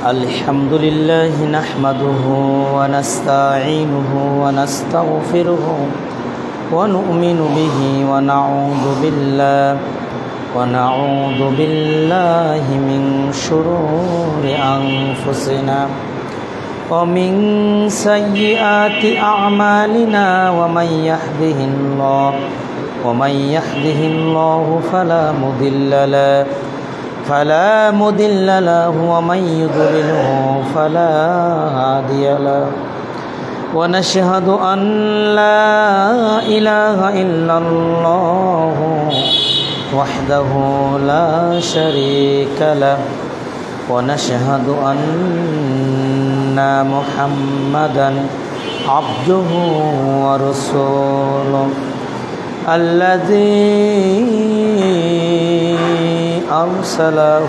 الحمد لله نحمده ونستعينه ونستغفره ونؤمن به ونعوذ بالله من شرور أنفسنا ومن سيئات أعمالنا ومن يهده الله فلا مضل له ومن يضلله فلا هادي له ونشهد أن لا إله إلا الله وحده لا شريك له ونشهد أن محمدا عبده ورسوله الذي أرسله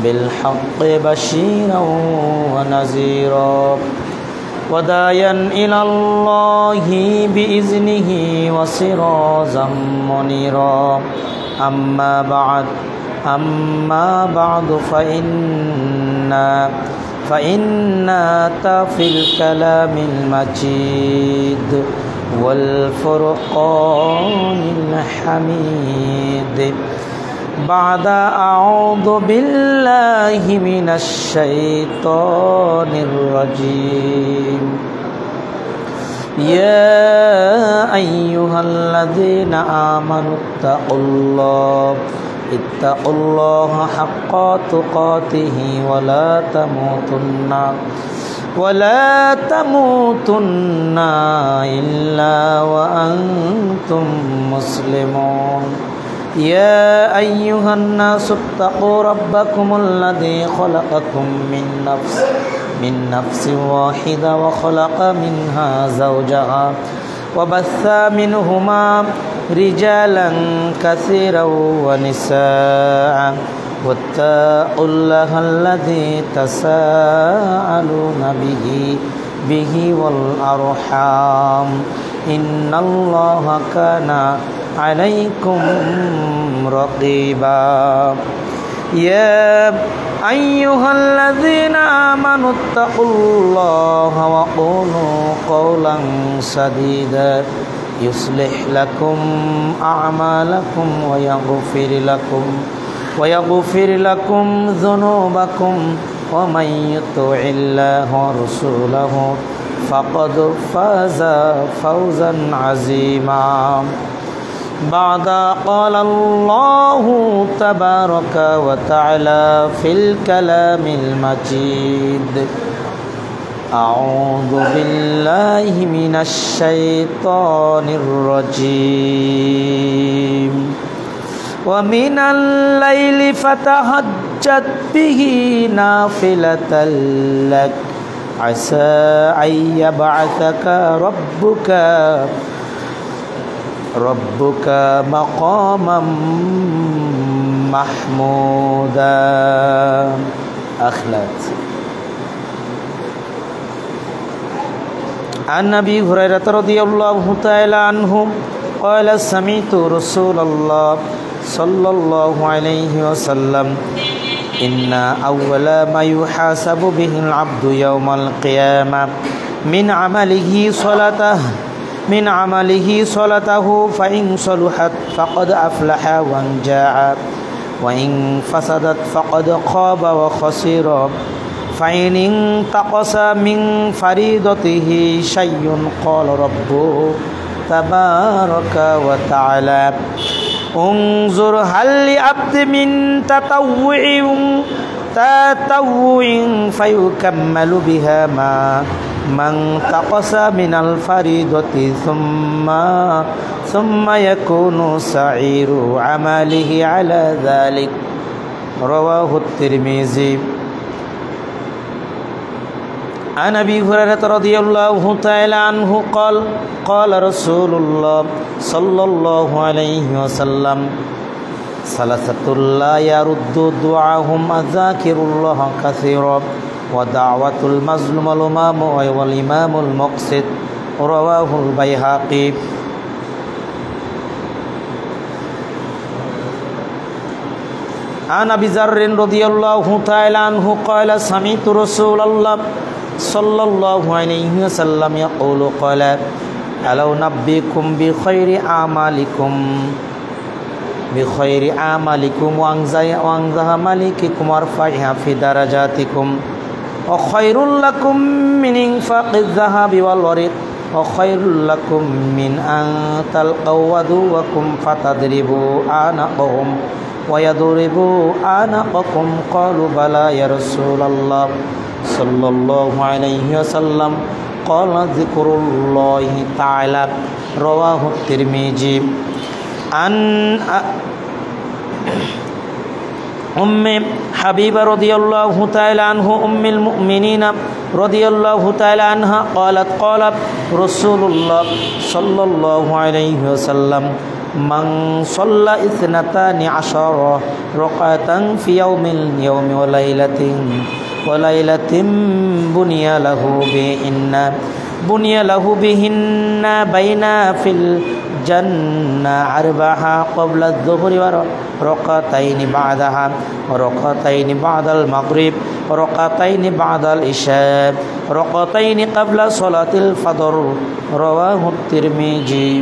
بالحق بشيرا ونذيرا وداعيا إلى الله بإذنه وسراجا منيرا أما بعد فإن في الكلام المجيد والفرقان الحميد بعد أعوذ بالله من الشيطان الرجيم يا أيها الذين آمنوا اتقوا الله حق تقاته ولا تموتن إلا وأنتم مسلمون يا أيها الناس اتقوا ربكم الذي خلقكم من نفس واحدة وخلق منها زوجها وبث منهما رجالا كثيرا ونساء واتقوا الله الذي تساءلون به والأرحام إن الله كان عليكم رقيبا يا أيها الذين آمنوا اتقوا الله وقولوا قولا سديدا يصلح لكم أعمالكم ويغفر لكم ذنوبكم ومن يطع الله ورسوله فقد فاز فوزا عظيما بعد قال الله تبارك وتعالى في الكلام المجيد أعوذ بالله من الشيطان الرجيم ومن الليل فتهجد به نافلة لك عسى أن يبعثك ربك مقاما محمودا أخلت عن أبي هريرة رضي الله تعالى عنه قال سمعت رسول الله صلى الله عليه وسلم إن أول ما يحاسب به العبد يوم القيامة من عمله صلاته فإن صلحت فقد أفلح وانجح وإن فسدت فقد خاب وخسر فإن انتقص من فريضته شيء قال ربه تبارك وتعالى انظر هل لعبد من تطوع فيكمل بها ما انتقص من الفريضة ثم يكون سعير عمله على ذلك رواه الترمذي عن أبي هريرة رضي الله تعالى عنه قال رسول الله صلى الله عليه وسلم ثلاثة لا يرد دعاهم الذاكر الله كثيرا ودعوة المظلوم والإمام المقسط رواه البيهقي عن أبي ذر رضي الله تعالى عنه قال سمعت رسول الله صلى الله عليه وسلم يقول قال ألا أنبئكم بخير أعمالكم وأنزه ملككم وارفعها في درجاتكم وخير لكم من إنفاق الذهب والورق وخير لكم من أن تلقوا عدوكم فتضربوا أعناقهم ويضربوا أعناقكم قالوا بلى يا رسول الله صلى الله عليه وسلم قال ذكر الله تعالى رواه الترمذي عن أم حبيبة رضي الله تعالى عنه أم المؤمنين رضي الله تعالى عنها قالت قال رسول الله صلى الله عليه وسلم من صلى 12 ركعة في يوم وليلة بني له بهن بين في الجنة أربعة قبل الظهر وركعتين بعدها وركعتين بعد المغرب وركعتين بعد العشاء ركعتين قبل صلاة الفجر رواه الترمذي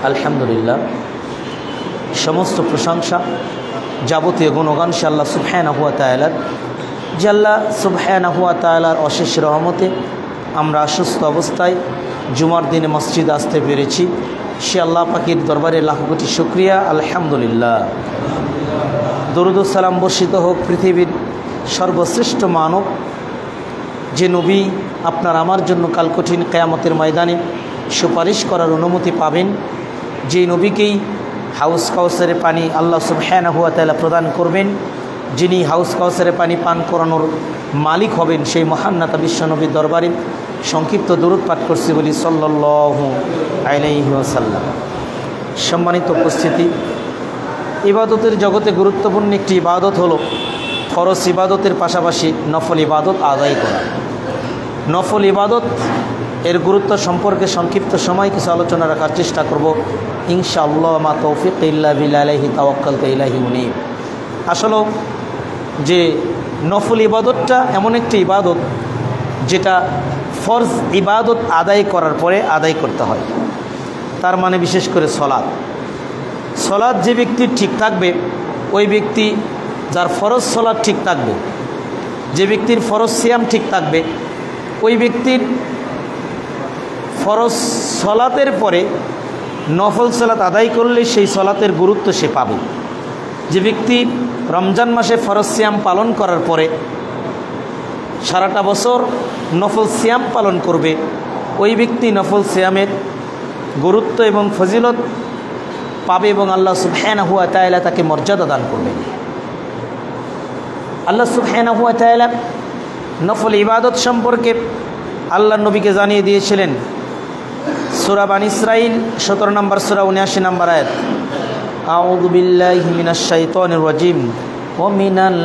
আলহামদুলিল্লাহ সমস্ত প্রশংসা যাবতীয় গুণগান আল্লাহ সুবহানাহু ওয়া তাআলার যে আল্লাহ সুবহানাহু ওয়া তাআলার অশেষ রহমতে আমরা সুস্থ অবস্থায় জুমার দিনে মসজিদে আসতে পেরেছি সে আল্লাহ পাকের দরবারে লাখ কোটি শুকরিয়া আলহামদুলিল্লাহ দরুদ ও সালাম বর্ষিত হোক পৃথিবীর সর্বশ্রেষ্ঠ মানব যে নবী আপনার আমার জন্য কাল কঠিন কিয়ামতের ময়দানে সুপারিশ করার অনুমতি পাবেন যে নবীকেই হাউস কাউসারের পানি আল্লাহ সুবহানাহু ওয়া তাআলা প্রদান করবেন যিনি হাউস কাউসারের পানি পান করানোর মালিক হবেন সেই মহান নেতা বিশ্বনবীর দরবারে সংক্ষিপ্ত দরুদ পাঠ করছি বলি সাল্লাল্লাহু আলাইহি ওয়াসাল্লাম। সম্মানিত উপস্থিতি, ইবাদতের জগতে গুরুত্বপূর্ণ একটি ইবাদত হলো ফরজ ইবাদতের পাশাপাশি নফল ইবাদত আদায় করা। নফল ইবাদত এর গুরুত্ব সম্পর্কে সংক্ষিপ্ত সময় কিছু আলোচনা রাখার চেষ্টা করব ইনশাআল্লাহ। মা তৌফিক ইল্লা বিল্লাহ আলাইহি তাওয়াক্কালতু ইলাইহি মুনীব। আসলে যে নফল ইবাদতটা এমন একটি ইবাদত যেটা ফরজ ইবাদত আদায় করার পরে আদায় করতে হয়। তার মানে বিশেষ করে সলাৎ যে ব্যক্তির ঠিক থাকবে ওই ব্যক্তি যার ফরজ সলাৎ ঠিক থাকবে, যে ব্যক্তির ফরজ সিয়াম ঠিক থাকবে ওই ব্যক্তির ফরজ সলাতের পরে নফল সলাত আদায় করলে সেই সলাতের গুরুত্ব সে পাবে। যে ব্যক্তি রমজান মাসে ফরজ সিয়াম পালন করার পরে সারাটা বছর নফল সিয়াম পালন করবে ওই ব্যক্তি নফল সিয়ামের গুরুত্ব এবং ফজিলত পাবে এবং আল্লাহ সুবহানাহু ওয়া তাআলা তাকে মর্যাদা দান করবেন। আল্লাহ সুবহানাহু ওয়া তাআলা নফল ইবাদত সম্পর্কে আল্লাহ নবীকে জানিয়ে দিয়েছিলেন সূরা বানী ইসরাঈল 17 নম্বর সূরা 79 নম্বর আয়াত, আউযু বিল্লাহি মিনাশ শাইতানির রাজিম ওয়া মিনাল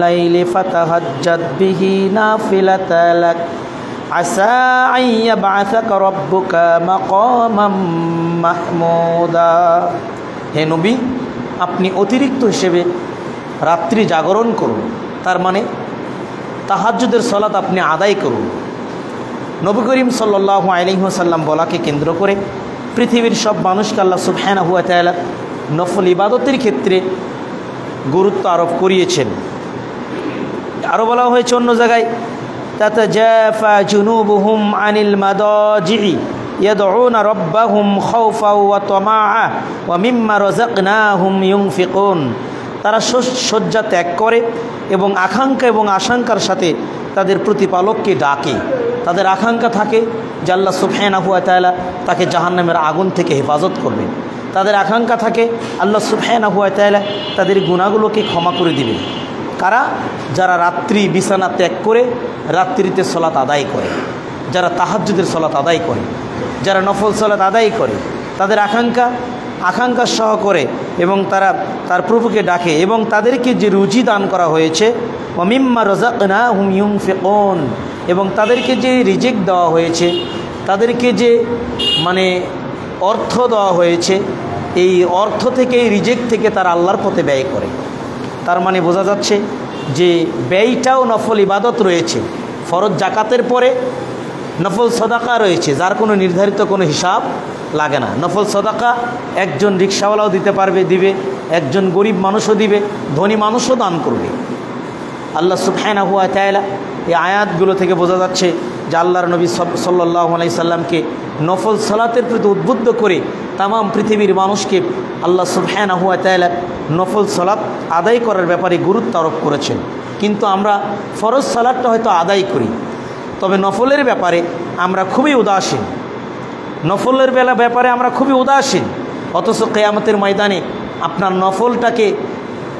লাইলি ফাতাহাজ্জাদ বিহি নাফিলাতান লাক আসা আন ইয়াবআসাকা রাব্বুকা মাকামাম মাহমুদা। হে নবী, আপনি অতিরিক্ত হিসেবে রাত্রি জাগরণ করুন, তার মানে তাহাজ্জুদের সালাত আপনি আদায় করুন। নবী করিম সাল্লাল্লাহু আলাইহি ওয়াসাল্লাম বলাকে কেন্দ্র করে পৃথিবীর সব মানুষকে আল্লাহ সুবহানাহু ওয়া তাআলা নফল ইবাদতের ক্ষেত্রে গুরুত্ব আরোপ করিয়েছেন। আরও বলা হয়েছে অন্য জায়গায়, তাতাজাফা জুনুবুহুম আনিল মাদাজি'i ইয়াদউনা রাব্বাহুম খাওফাও ওয়া তামাআ ওয়া মিম্মা রাযাকনাহুম ইউনফিকুন। তারা শয্যা ত্যাগ করে এবং আকাঙ্ক্ষা এবং আশঙ্কার সাথে তাদের প্রতিপালককে ডাকে। তাদের আকাঙ্ক্ষা থাকে যে আল্লাহ সুবহানাহু ওয়া তাআলা তাকে জাহান্নামের আগুন থেকে হেফাজত করবেন। তাদের আকাঙ্ক্ষা থাকে আল্লাহ সুবহানাহু ওয়া তাআলা তাদের গুনাহগুলোকে ক্ষমা করে দিবেন। কারা? যারা রাত্রি বিছানা ত্যাগ করে রাত্রিতে সলাত আদায় করে, যারা তাহাজ্জুদের সলাত আদায় করে, যারা নফল সলাত আদায় করে, তাদের আকাঙ্ক্ষা সহ করে এবং তারা তার প্রভুকে ডাকে এবং তাদেরকে যে রুজি দান করা হয়েছে ওয়া মিম্মা রাযাকনাহুম ইউনফিকুন, এবং তাদেরকে যে রিজিক দেওয়া হয়েছে, তাদেরকে যে অর্থ দেওয়া হয়েছে, এই অর্থ থেকে এই রিজিক থেকে তারা আল্লাহর পথে ব্যয় করে। তার মানে বোঝা যাচ্ছে যে ব্যয়টাও নফল ইবাদত রয়েছে। ফরজ জাকাতের পরে নফল সদাকা রয়েছে, যার কোনো নির্ধারিত কোনো হিসাব লাগে না। নফল সদাকা একজন রিক্সাওয়ালাও দিতে পারবে, দিবে, একজন গরিব মানুষও দিবে, ধনী মানুষও দান করবে। আল্লাহ সুবহানাহু ওয়া তাআলা এই আয়াতগুলো থেকে বোঝা যাচ্ছে যে আল্লাহর নবী সাল্লাল্লাহু আলাইহি সাল্লামকে নফল সালাতের প্রতি উদ্বুদ্ধ করে তামাম পৃথিবীর মানুষকে আল্লাহ সুবহানাহু ওয়া তাআলা নফল সালাত আদায় করার ব্যাপারে গুরুত্ব আরোপ করেছেন। কিন্তু আমরা ফরজ সালাতটা হয়তো আদায় করি, তবে নফলের ব্যাপারে আমরা খুবই উদাসীন। নফলের ব্যাপারে আমরা খুবই উদাসীন, অথচ কিয়ামতের ময়দানে আপনার নফলটাকে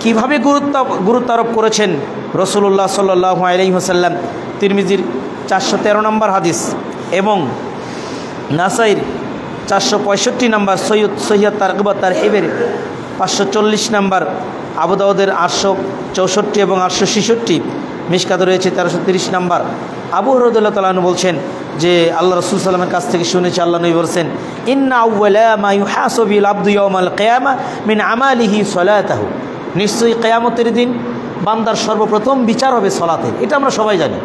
কিভাবে গুরুত্ব আরোপ করেছেন রাসূলুল্লাহ সাল্লাল্লাহু আলাইহি ওয়াসাল্লাম। তিরমিজির 413 নম্বর হাদিস এবং নাসাইর 465 নম্বর, সহিহ তারগিব ওয়া তারহিবের 540 নম্বর, আবু দাউদের 864 এবং 866, মিশকাতে রয়েছে 1330 নম্বর। আবু হুরায়রা রাদিয়াল্লাহু তাআলা আনহু বলছেন যে আল্লাহ রাসূল সাল্লাল্লাহু আলাইহি ওয়াসাল্লামের কাছ থেকে শুনেছি, আল্লাহ নবী বলছেন, ইন্না আউওয়ালা মা ইউহাসাবু বিল আবদু ইয়াওমাল কিয়ামা মিন আমালিহি সালাতাহু। নিশ্চয়ই কিয়ামতের দিন বান্দার সর্বপ্রথম বিচার হবে সালাতের। এটা আমরা সবাই জানি,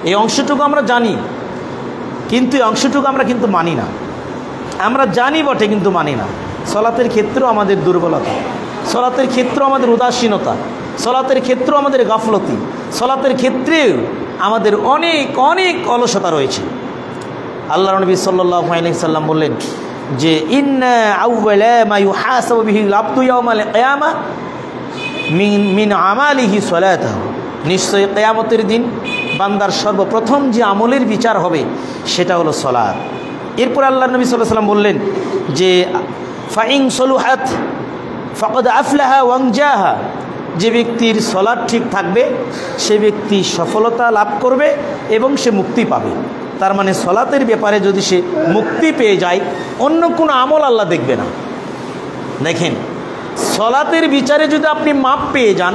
এই অংশটুকু আমরা জানি, কিন্তু এই অংশটুকু আমরা কিন্তু মানি না। আমরা জানি বটে কিন্তু মানি না। সালাতের ক্ষেত্রেও আমাদের দুর্বলতা, সালাতের ক্ষেত্রেও আমাদের উদাসীনতা, সালাতের ক্ষেত্রেও আমাদের গাফলতি, সালাতের ক্ষেত্রেও আমাদের অনেক অনেক অলসতা রয়েছে। আল্লাহর নবী সাল্লাল্লাহু আলাইহি সাল্লাম বললেন যে ইন্না আউওয়ালা মা ইউহাসাবু বিহিল আবদু ইয়াওমাল কিয়ামা মিন আমালিহি সালাতাহু। নিশ্চয়ই কিয়ামতের দিন বান্দার সর্বপ্রথম যে আমলের বিচার হবে সেটা হলো সালাত। এরপর আল্লাহর নবী সাল্লাল্লাহু আলাইহি সাল্লাম বললেন যে ফাইন সলুহাত ফাকাদ আফলাহা ওয়ানজাহা। যে ব্যক্তির সালাত ঠিক থাকবে সে ব্যক্তি সফলতা লাভ করবে এবং সে মুক্তি পাবে। তার মানে সালাতের ব্যাপারে যদি সে মুক্তি পেয়ে যায়, অন্য কোনো আমল আল্লাহ দেখবে না। দেখেন, সালাতের বিচারে যদি আপনি মাপ পেয়ে যান,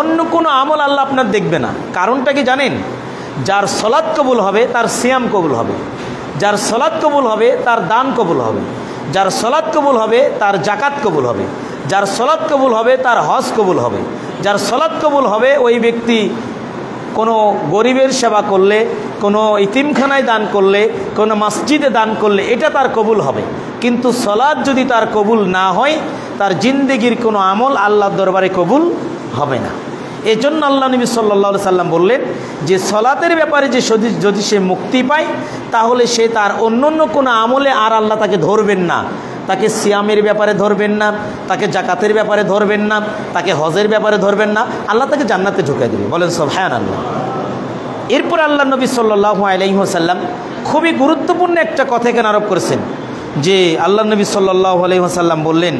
অন্য কোনো আমল আল্লাহ আপনার দেখবে না। কারণটা কি জানেন? যার সালাত কবুল হবে তার সিয়াম কবুল হবে, যার সালাত কবুল হবে তার দান কবুল হবে, যার সালাত কবুল হবে তার জাকাত কবুল হবে, যার সালাত কবুল হবে তার হজ কবুল হবে, যার সালাত কবুল হবে ওই ব্যক্তি কোনো গরিবের সেবা করলে, কোনো ইতিমখানায় দান করলে, কোনো মসজিদে দান করলে এটা তার কবুল হবে। কিন্তু সালাত যদি তার কবুল না হয়, তার জিন্দেগির কোনো আমল আল্লাহর দরবারে কবুল হবে না। এজন্য আল্লাহ নবী সাল্লাল্লাহু আলাইহি সাল্লাম বললেন যে সালাতের ব্যাপারে যে যদি সে মুক্তি পায়, তাহলে সে তার অন্য কোনো আমলে আর আল্লাহ তাকে ধরবেন না। তাকে সিয়ামের ব্যাপারে ধরবেন না, তাকে জাকাতের ব্যাপারে ধরবেন না, তাকে হজের ব্যাপারে ধরবেন না, আল্লাহ তাকে জান্নাতে ঢুকিয়ে দেবে। বলেন সুবহানাল্লাহ। এরপর আল্লাহ নবী সাল্লাল্লাহু আলাইহি ওয়াসাল্লাম খুবই গুরুত্বপূর্ণ একটা কথা এখানে আরোপ করেছেন যে আল্লাহ নবী সাল্লাল্লাহু আলাইহি ওয়াসাল্লাম বললেন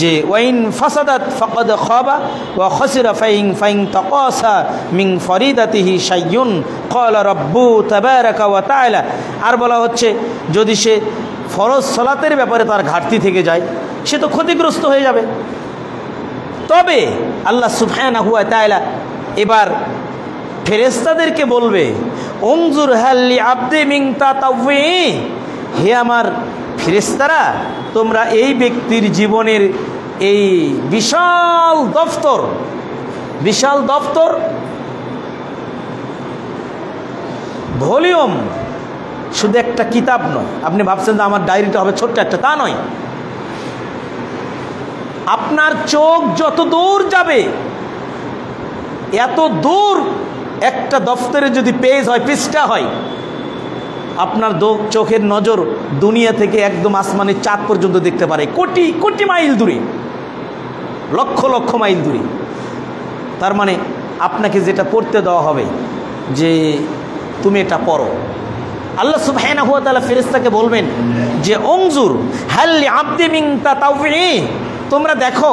যে ওয়াইন ফাসাদাত ফাকাদ খাবা ওয়া খাসিরা ফাইন তাকাসা মিন ফরিদাতিহি শাইউন ক্বালা রাব্বু তাবারাকা ওয়া তাআলা। আর বলা হচ্ছে যদি সে ফরজ সালাতের ব্যাপারে তার ঘাটতি থেকে যায়, সে তো ক্ষতিগ্রস্ত হয়ে যাবে। তবে আল্লাহ সুবহানাহু ওয়া তাআলা এবার ফেরেশতাদেরকে বলবে, উনজুর হাল্লি আবদি মিন তাতাওয়ি। হে আমার ফেরেশতারা, তোমরা এই ব্যক্তির জীবনের এই বিশাল দফতর ভলিউম, শুধু একটা কিতাব নয়। আপনি ভাবছেন যে আমার ডায়েরিটা হবে ছোট্ট একটা, তা নয়। আপনার চোখ যত দূর যাবে, এত দূর একটা দফতরে যদি পেজ হয়, পৃষ্ঠা হয়, আপনার চোখের নজর দুনিয়া থেকে একদম আসমানের চাঁদ পর্যন্ত দেখতে পারে, কোটি কোটি মাইল দূরে, লক্ষ লক্ষ মাইল দূরে। তার মানে আপনাকে যেটা পড়তে দেওয়া হবে যে তুমি এটা পড়ো। আল্লাহ সুবহানাহু ওয়া তাআলা ফেরেশতাকে বলবেন যে উনজুর হাল আবদি মিন তাতাওয়ি। তোমরা দেখো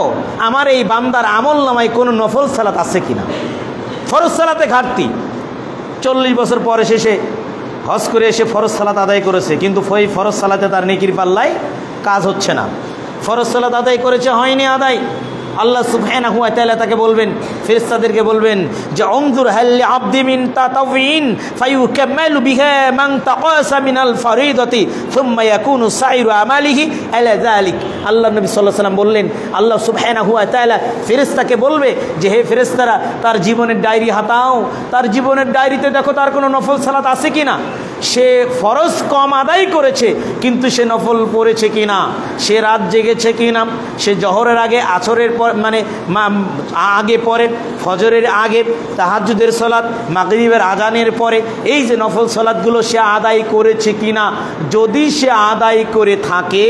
আমার এই বান্দার আমল নামায় কোনো নফল সালাত আছে কিনা। ফরজ সালাতে ঘাটতি, 40 বছর পরে শেষে হজ করে এসে ফরজ সালাত আদায় করেছে, কিন্তু ওই ফরজ সালাতে তার নেকির পাল্লায় কাজ হচ্ছে না। ফরজ সালাত আদায় করেছে, হয়নি আদায়। আল্লাহ সুবহানাহু ওয়া তাআলা তাকে বলবেন, ফেরেশতাদেরকে বলবেন যে উনজুর হাল লিআবদি মিন তাতাউইন ফায়ুকাম্মালু বিহা মান তাকাসা মিনাল ফরিদাতি সুম্মা ইয়াকুনু সাইরু আমালিহি আলা যালিক। আল্লাহ নবী সাল্লাল্লাহু আলাইহি ওয়াসাল্লাম বললেন, আল্লাহ সুবহানাহু ওয়া তাআলা ফেরেশতাকে বলবে যে হে ফেরেশতারা, তার জীবনের ডায়েরি হাতাও, তার জীবনের ডায়েরিতে দেখো তার কোনো নফল সালাত আছে কিনা, সে ফরজ কম আদায় করেছে কিন্তু সে নফল পড়েছে কিনা, সে রাত জেগেছে কিনা, সে জহরের আগে আসরের পর মানে আগে পরে, ফজরের আগে, তাহাজ্জুদের সালাত, মাগরিবের আজানের পরে, এই যে নফল সালাতগুলো সে আদায় করেছে কিনা। যদি সে আদায় করে থাকে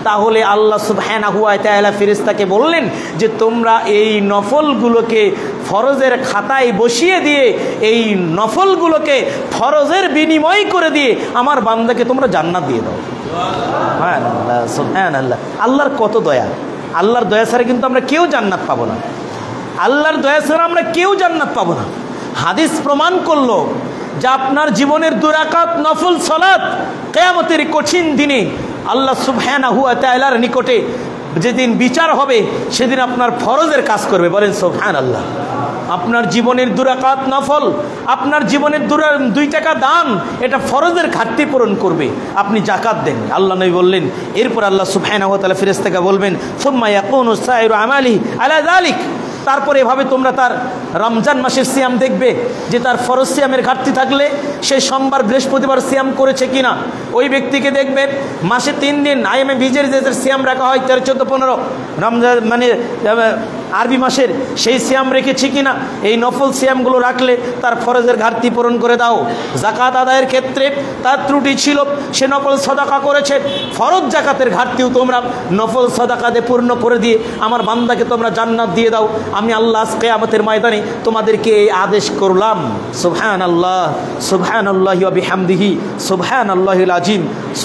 তাহলে আল্লাহ সুবহানাহু ওয়া তাআলা ফেরেশতাকে বললেন যে তোমরা এই নফলগুলোকে ফরজের খাতায় বসিয়ে দিয়ে, এই নফলগুলোকে ফরজের বিনিময় করে দিয়ে আমার বান্দাকে তোমরা জান্নাত দিয়ে দাও। সুবহানাল্লাহ, সুবহানাল্লাহ। আল্লাহর কত দয়া! আল্লাহর দয়া ছাড়া কিন্তু আমরা কেউ জান্নাত পাবো না। আল্লাহর দয়া ছাড়া আমরা কেউ জান্নাত পাবো না। হাদিস প্রমাণ করলো যে আপনার জীবনের 2 রাকাত নফল সালাত কিয়ামতের কঠিন দিনে আল্লাহ সুবহানাহু ওয়া তাআলার নিকটে যেদিন বিচার হবে সেদিন আপনার ফরজের কাজ করবে। বলেন সুবহানাল্লাহ। আপনার জীবনের 2 রাকাত নফল, আপনার জীবনের 2 টাকা দান, এটা ফরজের ঘাটতি পূরণ করবে। আপনি যাকাত দেন, আল্লাহ নবী বললেন। এরপর আল্লাহ সুবহানাহু ওয়া তাআলা ফেরেশতাকে বলবেন সুম্মা ইয়াকুনু সাইরু আমালিহি আলা যালিক। তারপরে এভাবে তোমরা তার রমজান মাসের সিয়াম দেখবে যে তার ফরজ সিয়ামের ঘাটতি থাকলে সে সোমবার বৃহস্পতিবার সিয়াম করেছে কিনা। ওই ব্যক্তিকে দেখবে মাসে 3 দিন আইএমএ বীজের যে সিয়াম রাখা হয় 13, 14, 15 রমজান মানে আরবি মাসের সেই সিয়াম রেখেছি কিনা। এই নফল সিয়ামগুলো রাখলে তার ফরজের ঘাটতি পূরণ করে দাও। জাকাত আদায়ের ক্ষেত্রে তার ত্রুটি ছিল, সে নফল সদাকা করেছে, ফরজ জাকাতের ঘাটতিও তোমরা নফল সদাকা দিয়ে পূর্ণ করে দিয়ে আমার বান্দাকে তোমরা জান্নাত দিয়ে দাও। আমি আল্লাহ কিয়ামতের ময়দানে তোমাদেরকে এই আদেশ করলাম। সুবহানাল্লাহ, সুবহানাল্লাহি ওয়া বিহামদিহি, সুবহানাল্লাহিল আযীম।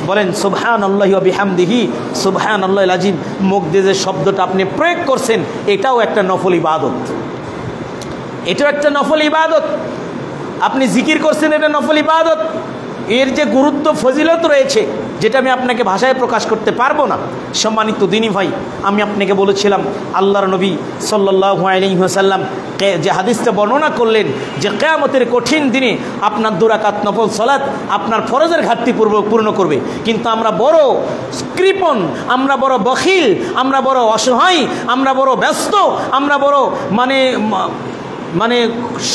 বলেন সুবহানাল্লাহি ওয়া বিহামদিহি, সুবহানাল্লাহিল আযীম। মুখ দিয়ে যে শব্দটা আপনি প্রয়োগ করছেন এটাও একটা নফল ইবাদত, এটাও একটা নফল ইবাদত। আপনি জিকির করছেন, এটা নফল ইবাদত। এর যে গুরুত্ব ফজিলত রয়েছে যেটা আমি আপনাকে ভাষায় প্রকাশ করতে পারবো না। সম্মানিত দিনী ভাই, আমি আপনাকে বলেছিলাম আল্লাহর নবী সাল্লাল্লাহু আলাইহি ওয়াসাল্লাম যে হাদিসটা বর্ণনা করলেন যে কিয়ামতের কঠিন দিনে আপনার 2 রাকাত নফল সালাত আপনার ফরজের ঘাটতি পূর্ণ করবে। কিন্তু আমরা বড় কৃপণ, আমরা বড় বখিল, আমরা বড় অসহায়, আমরা বড় ব্যস্ত, আমরা বড় মানে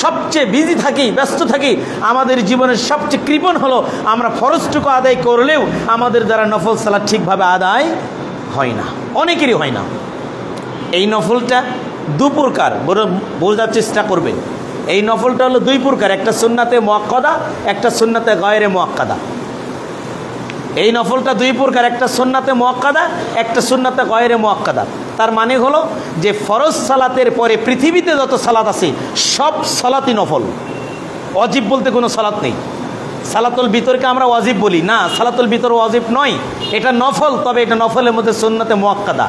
সবচেয়ে বিজি থাকি, ব্যস্ত থাকি। আমাদের জীবনের সবচেয়ে কৃপণ হলো আমরা ফরজটুকু আদায় করলেও আমাদের দ্বারা নফল সালাত ঠিকভাবে আদায় হয় না, অনেকেরই হয় না। এই নফলটা 2 প্রকার, বোঝার চেষ্টা করবেন। এই নফলটা হলো 2 প্রকার, একটা সুন্নাতে মুআক্কাদা, একটা সুন্নাতে গায়রে মুআক্কাদা। এই নফলটা 2 প্রকার, একটা সুন্নাতে মুআক্কাদা, একটা সুন্নাতে গায়রে মুআক্কাদা। তার মানে হলো যে ফরজ সালাতের পরে পৃথিবীতে যত সালাত আছে সব সালাতই নফল। ওয়াজিব বলতে কোনো সালাত নেই। সালাতুল বিতরকে আমরা ওয়াজিব বলি না, সালাতুল বিতর ওয়াজিব নয়, এটা নফল। তবে এটা নফলের মধ্যে সুন্নাতে মুআক্কাদা।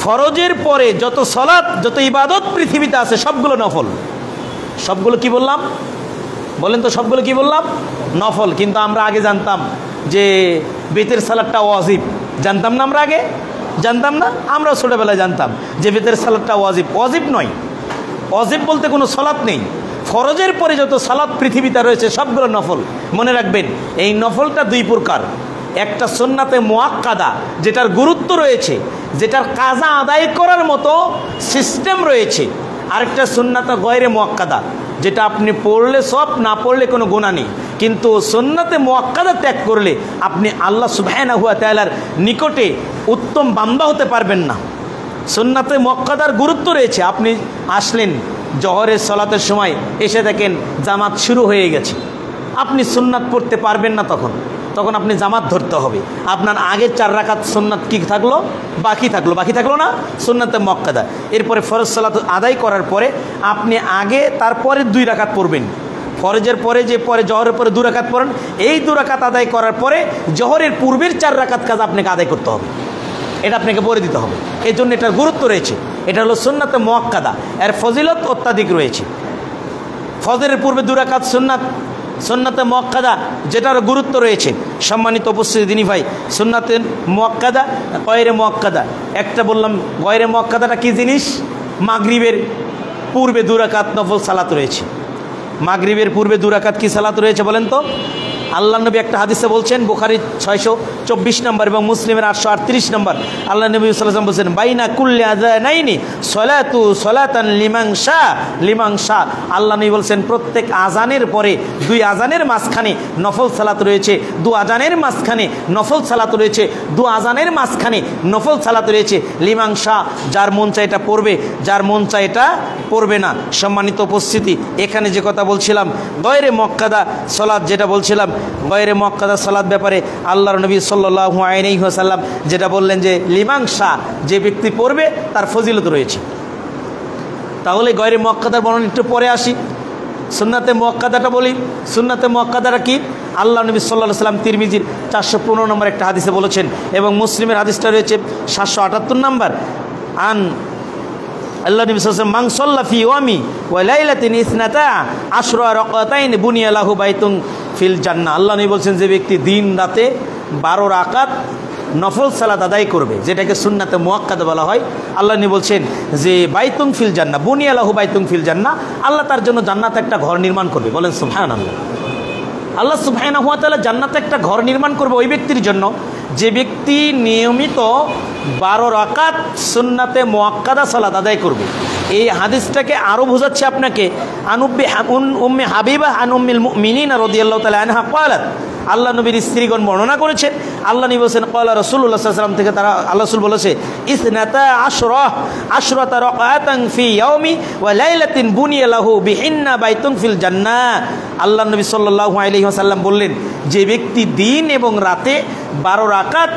ফরজের পরে যত সালাত, যত ইবাদত পৃথিবীতে আছে সবগুলো নফল। সবগুলো কি বললাম বলেন তো? সবগুলো কি বললাম? নফল। কিন্তু আমরা আগে জানতাম যে বেতের সালাদটা ওয়াজিব। জানতাম না? আমরা আগে জানতাম না? আমরা ছোটোবেলায় জানতাম যে বেতের সালাদটা ওয়াজিব। ওয়াজিব নয়, ওয়াজিব বলতে কোনো সালাত নেই। ফরজের পরে যত সালাত পৃথিবীতে রয়েছে সবগুলো নফল। মনে রাখবেন এই নফলটা 2 প্রকার। একটা সুন্নাতে মুআক্কাদা, যেটার গুরুত্ব রয়েছে, যেটার কাজা আদায় করার মতো সিস্টেম রয়েছে। আরেকটা সুন্নাতে গায়রে মুআক্কাদা, যেটা আপনি পড়লে সব, না পড়লে কোনো গুনাহ নেই। কিন্তু সুন্নাতে মুআক্কাদা ত্যাগ করলে আপনি আল্লাহ সুবহানাহু ওয়া তাআলার নিকটে উত্তম বান্দা হতে পারবেন না। সুন্নাতে মুআক্কাদার গুরুত্ব রয়েছে। আপনি আসলেন জহরের সালাতের সময়, এসে দেখেন জামাত শুরু হয়ে গেছে, আপনি সুন্নাত পড়তে পারবেন না। তখন আপনি জামাত ধরতে হবে। আপনার আগের 4 রাকাত সুন্নাত কি থাকলো? বাকি থাকলো না, সুন্নাতে মুআক্কাদা। এরপরে ফরজ সালাত আদায় করার পরে আপনি আগে তারপরে 2 রাকাত পড়বেন। ফরজের পরে জহরের পরে 2 রাকাত পড়েন, এই 2 রাকাত আদায় করার পরে জহরের পূর্বের 4 রাকাত কাজ আপনাকে আদায় করতে হবে। এটা আপনাকে পড়ে দিতে হবে। এই জন্য এটার গুরুত্ব রয়েছে। এটা হলো সুন্নাতে মুআক্কাদা, এর ফজিলত অত্যাধিক রয়েছে। ফজরের পূর্বে 2 রাকাত সুন্নাত সুন্নাতে মুআক্কাদা যেটার গুরুত্ব রয়েছে, সম্মানিত উপস্থিতি দিনী ভাই, সুন্নাতে মুআক্কাদা, গয়রে মুআক্কাদা। একটা বললাম গয়রে মুআক্কাদাটা কি জিনিস? মাগরিবের পূর্বে 2 রাকাত নফল সালাত রয়েছে। মাগরিবের পূর্বে 2 রাকাত কি সালাত রয়েছে বলেন তো? আল্লাহ নবী একটা হাদিসে বলছেন, বুখারী 624 নম্বর এবং মুসলিমের 838 নম্বর, আল্লাহ নবী সাল্লাল্লাহু আলাইহি ওয়াসাল্লাম বলছেন, বাইনা কুল্লি আযানাইনি সালাতান লিমান শা। আল্লাহ নবী বলছেন প্রত্যেক আজানের পরে 2 আজানের মাঝখানে নফল সালাত রয়েছে, 2 আজানের মাঝখানে নফল সালাত রয়েছে, 2 আজানের মাঝখানে নফল সালাত রয়েছে। লিমান শা, যার মন চায় এটা পড়বে, যার মন চায় এটা পড়বে না। সম্মানিত উপস্থিতি, এখানে যে কথা বলছিলাম গয়রে মুআক্কাদা সালাত, যেটা বলছিলাম গয়রে মুআক্কাদা সালাত ব্যাপারে আল্লাহর নবী সাল্লাল্লাহু আলাইহি ওয়াসাল্লাম যেটা বললেন যে লিমান শা, যে ব্যক্তি পড়বে তার ফজিলত রয়েছে। তাহলে গয়রে মুআক্কাদার বর্ণনা একটু পরে আসি, সুন্নাতে মুআক্কাদাটা বলি। সুন্নাতে মুআক্কাদাটা কি? আল্লাহ নবী সাল্লাল্লাহু আলাইহি ওয়াসাল্লাম তিরমিজির 415 নম্বর একটা হাদিসে বলেছেন এবং মুসলিমের হাদিসটা রয়েছে 778 নম্বর। আল্লাহ নবী সাল্লাল্লাহু আলাইহি ওয়াসাল্লাম, মান সাল্লা ফি ইয়ামি ওয়া লাইলাতিন ইসনাতা আশরা রাকাতাইন বুনিয়া লাহু বাইতুন ফিল জান্নাহ। আল্লাহ নবী বলছেন যে ব্যক্তি দিন রাতে 12 রাকাত নফল সালাত আদায় করবে, যেটাকে সুন্নাতে মুআক্কাদা বলা হয়, আল্লাহ নবী বলছেন যে বাইতুন ফিল জান্নাহ, বুনিয়া লাহু বাইতুন ফিল জান্নাহ, আল্লাহ তার জন্য জান্নাতে একটা ঘর নির্মাণ করবে। বলেন সুবহানাল্লাহ। আল্লাহ সুবহানাহু ওয়া তাআলা জান্নাতে একটা ঘর নির্মাণ করবে ওই ব্যক্তির জন্য যে ব্যক্তি নিয়মিত 12 রাকাত সুন্নাতে মুআক্কাদা সালাত আদায় করবে। এই হাদিসটাকে আরও বোঝাচ্ছে আপনাকে, উম্মে হাবিবা আন উম্মিল মুমিনিন রাদিয়াল্লাহু তাআলা আনহা ক্বালাত, আল্লাহ নবীর স্ত্রীগণ বর্ণনা করেছেন, আল্লাহ নবী বলেছেন ক্বালা রাসূলুল্লাহ সাল্লাল্লাহু আলাইহি ওয়াসাল্লাম থেকে তারা আল্লাহ রাসূল বলেছে, ইসনাতা আশরাতা রাকাতান ফি ইয়াউমি ওয়া লাইলাতিন বুনিয়া লাহু বিহিন্না বাইতুন ফিল জান্নাহ। আল্লাহ নবী সাল্লাল্লাহু আলাইহি ওয়াসাল্লাম বললেন যে ব্যক্তি দিন এবং রাতে 12 রাকাত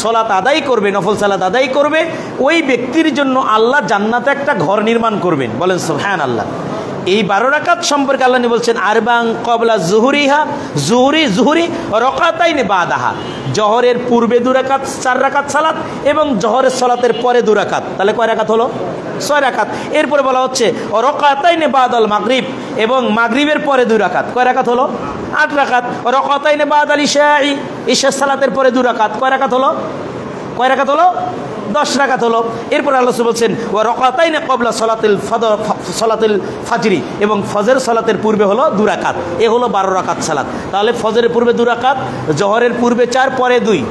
সালাত আদায় করবে, নফল সালাত আদায় করবে, ওই ব্যক্তির জন্য আল্লাহ জান্নাতে একটা ঘর নির্মাণ করবেন। বলেন সুবহানাল্লাহ। এই 12 রাকাত সম্পর্কে আল্লাহ নবী বলছেন, আরবাং ক্বাবলা যুহরিহা, যুহরি রাকাতাইনি বাদাহা, জোহরের পূর্বে 2 রাকাত 4 রাকাত সালাত এবং জোহরের সালাতের পরে 2 রাকাত, তাহলে কয় রাকাত হলো? 6 রাকাত। এরপরে বলা হচ্ছে রাকাতাইনি বাদাল মাগরিব, এবং মাগরিবের পরে 2 রাকাত, কয় রাকাত হলো? 8 রাকাত। রাকাতাইনি বাদাল ইশাই, ইশা সালাতের পরে 2 রাকাত, কয় রাকাত হলো? কয় রাকাত হলো? 10 রাকাত হলো। এরপর আল্লাহ বলছেন ওয়া রাকাতাইনি ক্বাবলা সালাতিল ফাজরি, এবং ফজর সালাতের পূর্বে হলো 2 রাকাত। এ হলো 12 রাকাত সালাত। তাহলে ফজরের পূর্বে 2 রাকাত, জোহরের পূর্বে 4, পরে 2।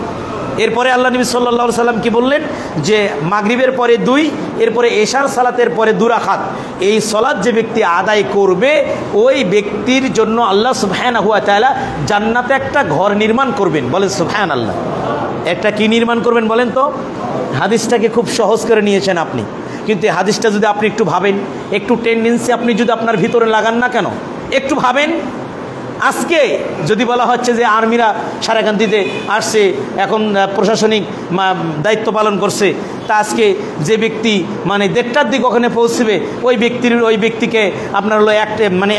এরপরে আল্লাহ নবী সাল্লাল্লাহু আলাইহি ওয়াসাল্লাম কি বললেন যে মাগরিবের পরে 2, এরপরে এশার সালাতের পরে 2 রাকাত। এই সালাত যে ব্যক্তি আদায় করবে ওই ব্যক্তির জন্য আল্লাহ সুবহানাহু ওয়া তাআলা জান্নাতে একটা ঘর নির্মাণ করবেন। বলেন সুবহানাল্লাহ। একটা কি নির্মাণ করবেন বলেন তো? হাদিসটাকে খুব সহজ করে নিয়েছেন আপনি, কিন্তু এই হাদিসটা যদি আপনি একটু ভাবেন, একটু টেন্ডেন্সি আপনি যদি আপনার ভিতরে লাগান না কেন, একটু ভাবেন। আজকে যদি বলা হচ্ছে যে আর্মিরা সারাকান্দিতে আসছে, এখন প্রশাসনিক দায়িত্ব পালন করছে, তা আজকে যে ব্যক্তি মানে 1:30টার দিকে ওখানে পৌঁছবে ওই ব্যক্তিকে আপনার হলো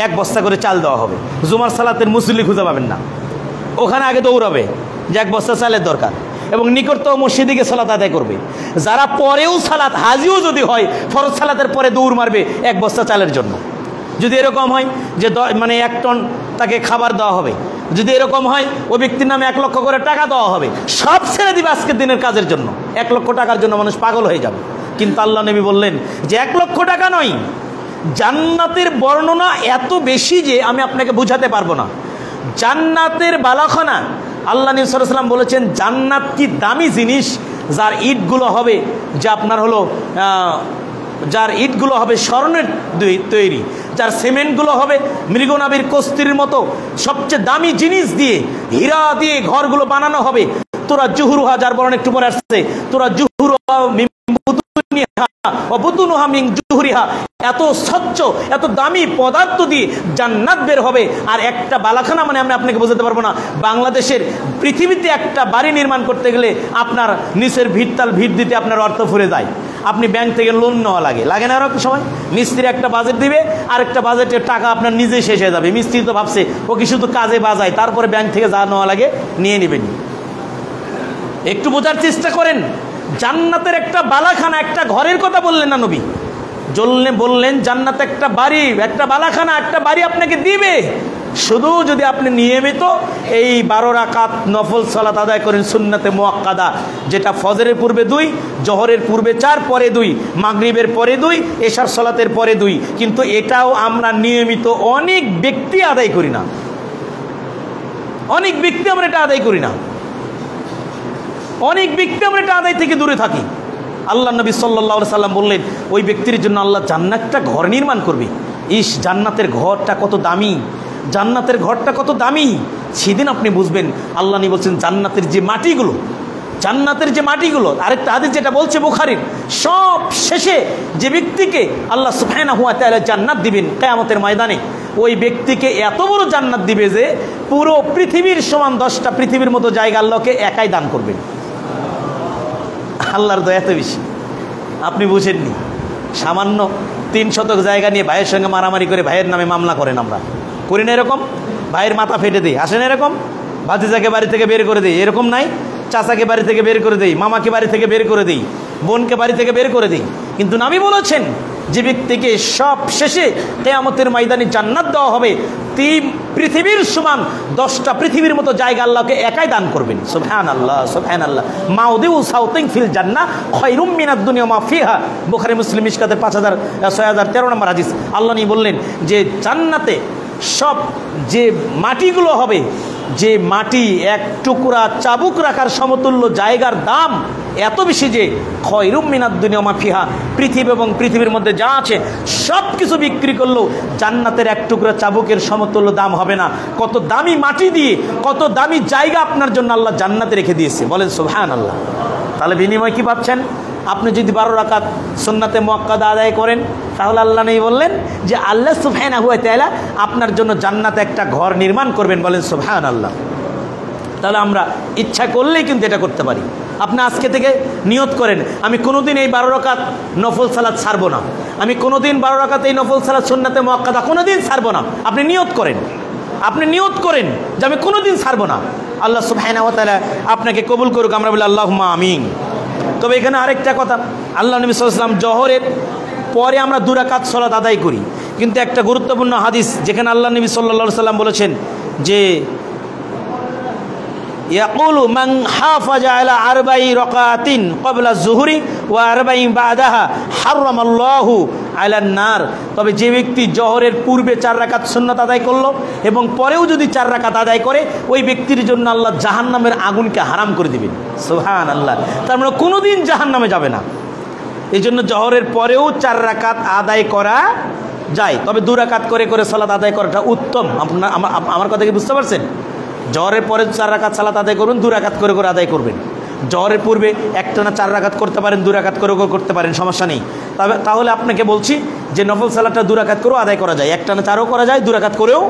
এক বস্তা করে চাল দেওয়া হবে। জুমার সালাতের মুসল্লি খুঁজে পাবেন না, ওখানে আগে দৌড়াবে যে 1 বস্তা চালের দরকার, এবং নিকটতম মসজিদে গিয়ে সালাত আদায় করবে। যারা পরেও সালাত হাজিও যদি হয়, ফরজ সালাতের পরে দৌড় মারবে 1 বস্তা চালের জন্য। যদি এরকম হয় যে 1 টন তাকে খাবার দেওয়া হবে, যদি এরকম হয় ওই ব্যক্তির নামে 1 লক্ষ করে টাকা দেওয়া হবে, সব ছেড়ে দিবে আজকের দিনের কাজের জন্য। 1 লক্ষ টাকার জন্য মানুষ পাগল হয়ে যাবে। কিন্তু আল্লাহ নবী বললেন যে 1 লক্ষ টাকা নয়, জান্নাতের বর্ণনা এত বেশি যে আমি আপনাকে বুঝাতে পারবো না। জান্নাতের বালাখানা, আল্লাহ নবী সাল্লাল্লাহু আলাইহি ওয়াসাল্লাম বলেছেন জান্নাত কি দামি জিনিস, যার ইটগুলো হবে যে আপনার হলো স্বর্ণের তৈরি, যার সিমেন্টগুলো হবে মৃগনাভির কস্তির মতো সবচেয়ে দামি জিনিস দিয়ে, হীরা দিয়ে ঘরগুলো বানানো হবে। তোরা জুহুরুহা, যার বর্ণনা একটু পরে আসছে, তোরা জুহুরুহা এত স্বচ্ছ এত দামি পদার্থ দিয়ে জান্নাত বের হবে। আর একটা বালাখানা মানে আমি আপনাকে বোঝাতে পারবো না। বাংলাদেশের পৃথিবীতে একটা বাড়ি নির্মাণ করতে গেলে আপনার নিচের ভিট দিতে আপনার অর্থ ফুরে যায়। আপনি ব্যাংক থেকে লোন নেওয়া লাগে না, আরো সময় মিস্ত্রি একটা বাজেট দিবে, আর একটা বাজেটের টাকা আপনার নিজেই শেষ হয়ে যাবে। মিস্ত্রি তো ভাবছে ও কি শুধু কাজে বাজায়, তারপরে ব্যাংক থেকে যা নেওয়া লাগে নিয়ে নেবেন। একটু বোঝার চেষ্টা করেন। জান্নাতের একটা বালাখানা, একটা ঘরের কথা বললেন না নবী, বললেন জান্নাতে একটা বাড়ি, একটা বালাখানা, একটা বাড়ি আপনাকে দিবে। শুধু যদি আপনি নিয়মিত এই 12 রাকাত নফল সালাত আদায় করেন সুন্নাতে মুআক্কাদা, যেটা ফজরের পূর্বে 2, জোহরের পূর্বে 4, পরে 2, মাগরিবের পরে 2, এশার সালাতের পরে 2, কিন্তু এটাও আমরা নিয়মিত অনেক ব্যক্তি আদায় করি না। অনেক ব্যক্তি আমরা এটা আদায় করি না। অনেক ব্যক্তি আমরা এটা আদায় থেকে দূরে থাকি। আল্লাহ নবী সাল্লাল্লাহু আলাইহি সাল্লাম বললেন, ওই ব্যক্তির জন্য আল্লাহ জান্নাতটা ঘর নির্মাণ করবে। ইস, জান্নাতের ঘরটা কত দামি, জান্নাতের ঘরটা কত দামি। সেদিন আপনি বুঝবেন। আল্লাহ নবী বলছেন জান্নাতের যে মাটিগুলো, জান্নাতের যে মাটিগুলো, আরেকটা হাদিস যেটা বলছে বুখারীর, সব শেষে যে ব্যক্তিকে আল্লাহ সুবহানাহু ওয়া তাআলা জান্নাত দিবেন কিয়ামতের ময়দানে, ওই ব্যক্তিকে এত বড় জান্নাত দিবে যে পুরো পৃথিবীর সমান 10টা পৃথিবীর মতো জায়গা আল্লাহকে একাই দান করবেন। আল্লাহর দয়া এত বেশি, আপনি বুঝেননি। সামান্য 3 শতক জায়গা নিয়ে ভাইয়ের সঙ্গে মারামারি করে ভাইয়ের নামে মামলা করেন, আমরা করি না এরকম? ভাইয়ের মাথা ফেটে দিই, আসেন এরকম? ভাতিজাকে বাড়ি থেকে বের করে দিই, এরকম নাই? চাচাকে বাড়ি থেকে বের করে দিই, মামাকে বাড়ি থেকে বের করে দিই, বোনকে বাড়ি থেকে বের করে দিই। কিন্তু নবী বলেছেন যে ব্যক্তিকে সব শেষে কিয়ামতের ময়দানে জান্নাত দেওয়া হবে, পৃথিবীর সমান 10টা পৃথিবীর মতো জায়গা আল্লাহকে একাই দান করবেন। সুবহানাল্লাহ, সুবহানাল্লাহ। মাউদিউ সাউতিন ফিল জান্নাহ খায়রুম মিনাদ দুনিয়া মা ফিহা। বুখারী মুসলিম মিশকাতের 6013 নম্বর হাদিস। আল্লাহ নবী বললেন যে জান্নাতে সব যে মাটিগুলো হবে, যে মাটি এক টুকরা চাবুক রাখার সমতুল্য জায়গার দাম এত বেশি যে খায়রুম মিনাদ দুনিয়া মা ফিহা, পৃথিবী এবং পৃথিবীর মধ্যে যা আছে সব কিছু বিক্রি করলেও জান্নাতের এক টুকরা চাবুকের সমতুল্য দাম হবে না। কত দামি মাটি দিয়ে, কত দামি জায়গা আপনার জন্য আল্লাহ জান্নাতে রেখে দিয়েছে, বলেন সুবহানাল্লাহ। তাহলে বিনিময় কি পাচ্ছেন? আপনি যদি 12 রাকাত সুন্নাতে মুআক্কাদা আদায় করেন, তাহলে আল্লাহ নবী বললেন যে আল্লাহ সুবহানাহু ওয়া তাআলা আপনার জন্য জান্নাতে একটা ঘর নির্মাণ করবেন, বলেন সুবহানাল্লাহ। তাহলে আমরা ইচ্ছা করলেই কিন্তু এটা করতে পারি। আপনি আজকে থেকে নিয়ত করেন, আমি কোনোদিন এই 12 রাকাত নফল সালাত ছাড়বো না, আমি কোনোদিন 12 রাকাত এই নফল সালাত সুন্নাতে মুআক্কাদা কোনোদিন ছাড়বো না। আপনি নিয়ত করেন, আপনি নিয়ত করেন যে আমি কোনোদিন ছাড়বো না। আল্লাহ সুবহানাহু ওয়া তাআলা আপনাকে কবুল করুক, আমরা বলি আল্লাহুম্মা আমিন। তবে এখানে আরেকটা কথা, আল্লাহ নবী সাল্লাল্লাহু আলাইহি ওয়াসাল্লাম জোহরের পরে আমরা 2 রাকাত সালাত আদায় করি, কিন্তু একটা গুরুত্বপূর্ণ হাদিস যেখানে আল্লাহ নবী সাল্লাল্লাহু আলাইহি ওয়াসাল্লাম বলেছেন যে ইয়াকুলু মান হাফাজা আলা 4 রাকাতিন ক্বাবলা যুহরি ওয়া 4 বাদাহা হারামাল্লাহু আলান নার। তবে যে ব্যক্তি জোহরের পূর্বে 4 রাকাত সুন্নাত আদায় করলো এবং পরেও যদি 4 রাকাত আদায় করে, ওই ব্যক্তির জন্য আল্লাহ জাহান্নামের আগুনকে হারাম করে দিবেন। সুবহানাল্লাহ। তার মানে কোনোদিন জাহান্নামে যাবে না। এই জন্য জোহরের পরেও 4 রাকাত আদায় করা যায়, তবে 2 রাকাত করে করে সালাত আদায় করাটা উত্তম। আপনার আমার কথা কি বুঝতে পারছেন? জোহরের পরে 4 রাকাত সালাত আদায় করবেন, 2 রাকাত করে করে আদায় করবেন। জোহরের পূর্বে একটানা 4 রাকাত করতে পারেন, 2 রাকাত করে করে করতে পারেন, সমস্যা নেই। তাহলে আপনাকে বলছি যে নফল সালাতটা 2 রাকাত করেও আদায় করা যায়, একটানা 4ও করা যায়, 2 রাকাত করেও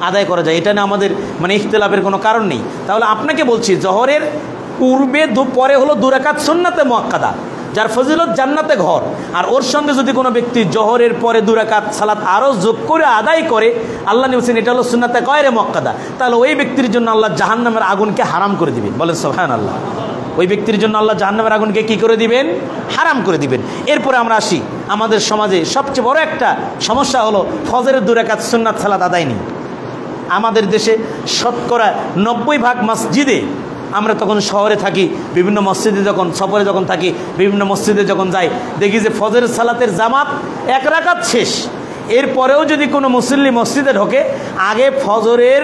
আদায় করা যায়। এটা না আমাদের মানে ইখতিলাফের কোনো কারণ নেই। তাহলে আপনাকে বলছি জোহরের পূর্বে পরে হলো 2 রাকাত সুন্নাতে মুআক্কাদা, যার ফজিলত জান্নাতে ঘর। আর ওর সঙ্গে যদি কোনো ব্যক্তি জোহরের পরে 2 রাকাত সালাত আরও যোগ করে আদায় করে, আল্লাহ নবী বলেছেন এটা হলো সুন্নাতে গায়রে মুআক্কাদা, তাহলে ওই ব্যক্তির জন্য আল্লাহ জাহান্নামের আগুনকে হারাম করে দিবেন, বলেন সুবহানাল্লাহ। ওই ব্যক্তির জন্য আল্লাহ জাহান্নামের আগুনকে কি করে দিবেন? হারাম করে দিবেন। এরপরে আমরা আসি, আমাদের সমাজে সবচেয়ে বড় একটা সমস্যা হলো ফজরের 2 রাকাত সুন্নাত সালাত আদায় নেই। আমাদের দেশে শতকরা 90% মসজিদে, আমরা তখন শহরে থাকি, বিভিন্ন মসজিদে যখন সফরে যখন থাকি, বিভিন্ন মসজিদে যখন যাই, দেখি যে ফজরের সালাতের জামাত 1 রাকাত শেষ। এরপরেও যদি কোনো মুসল্লি মসজিদে ঢোকে, আগে ফজরের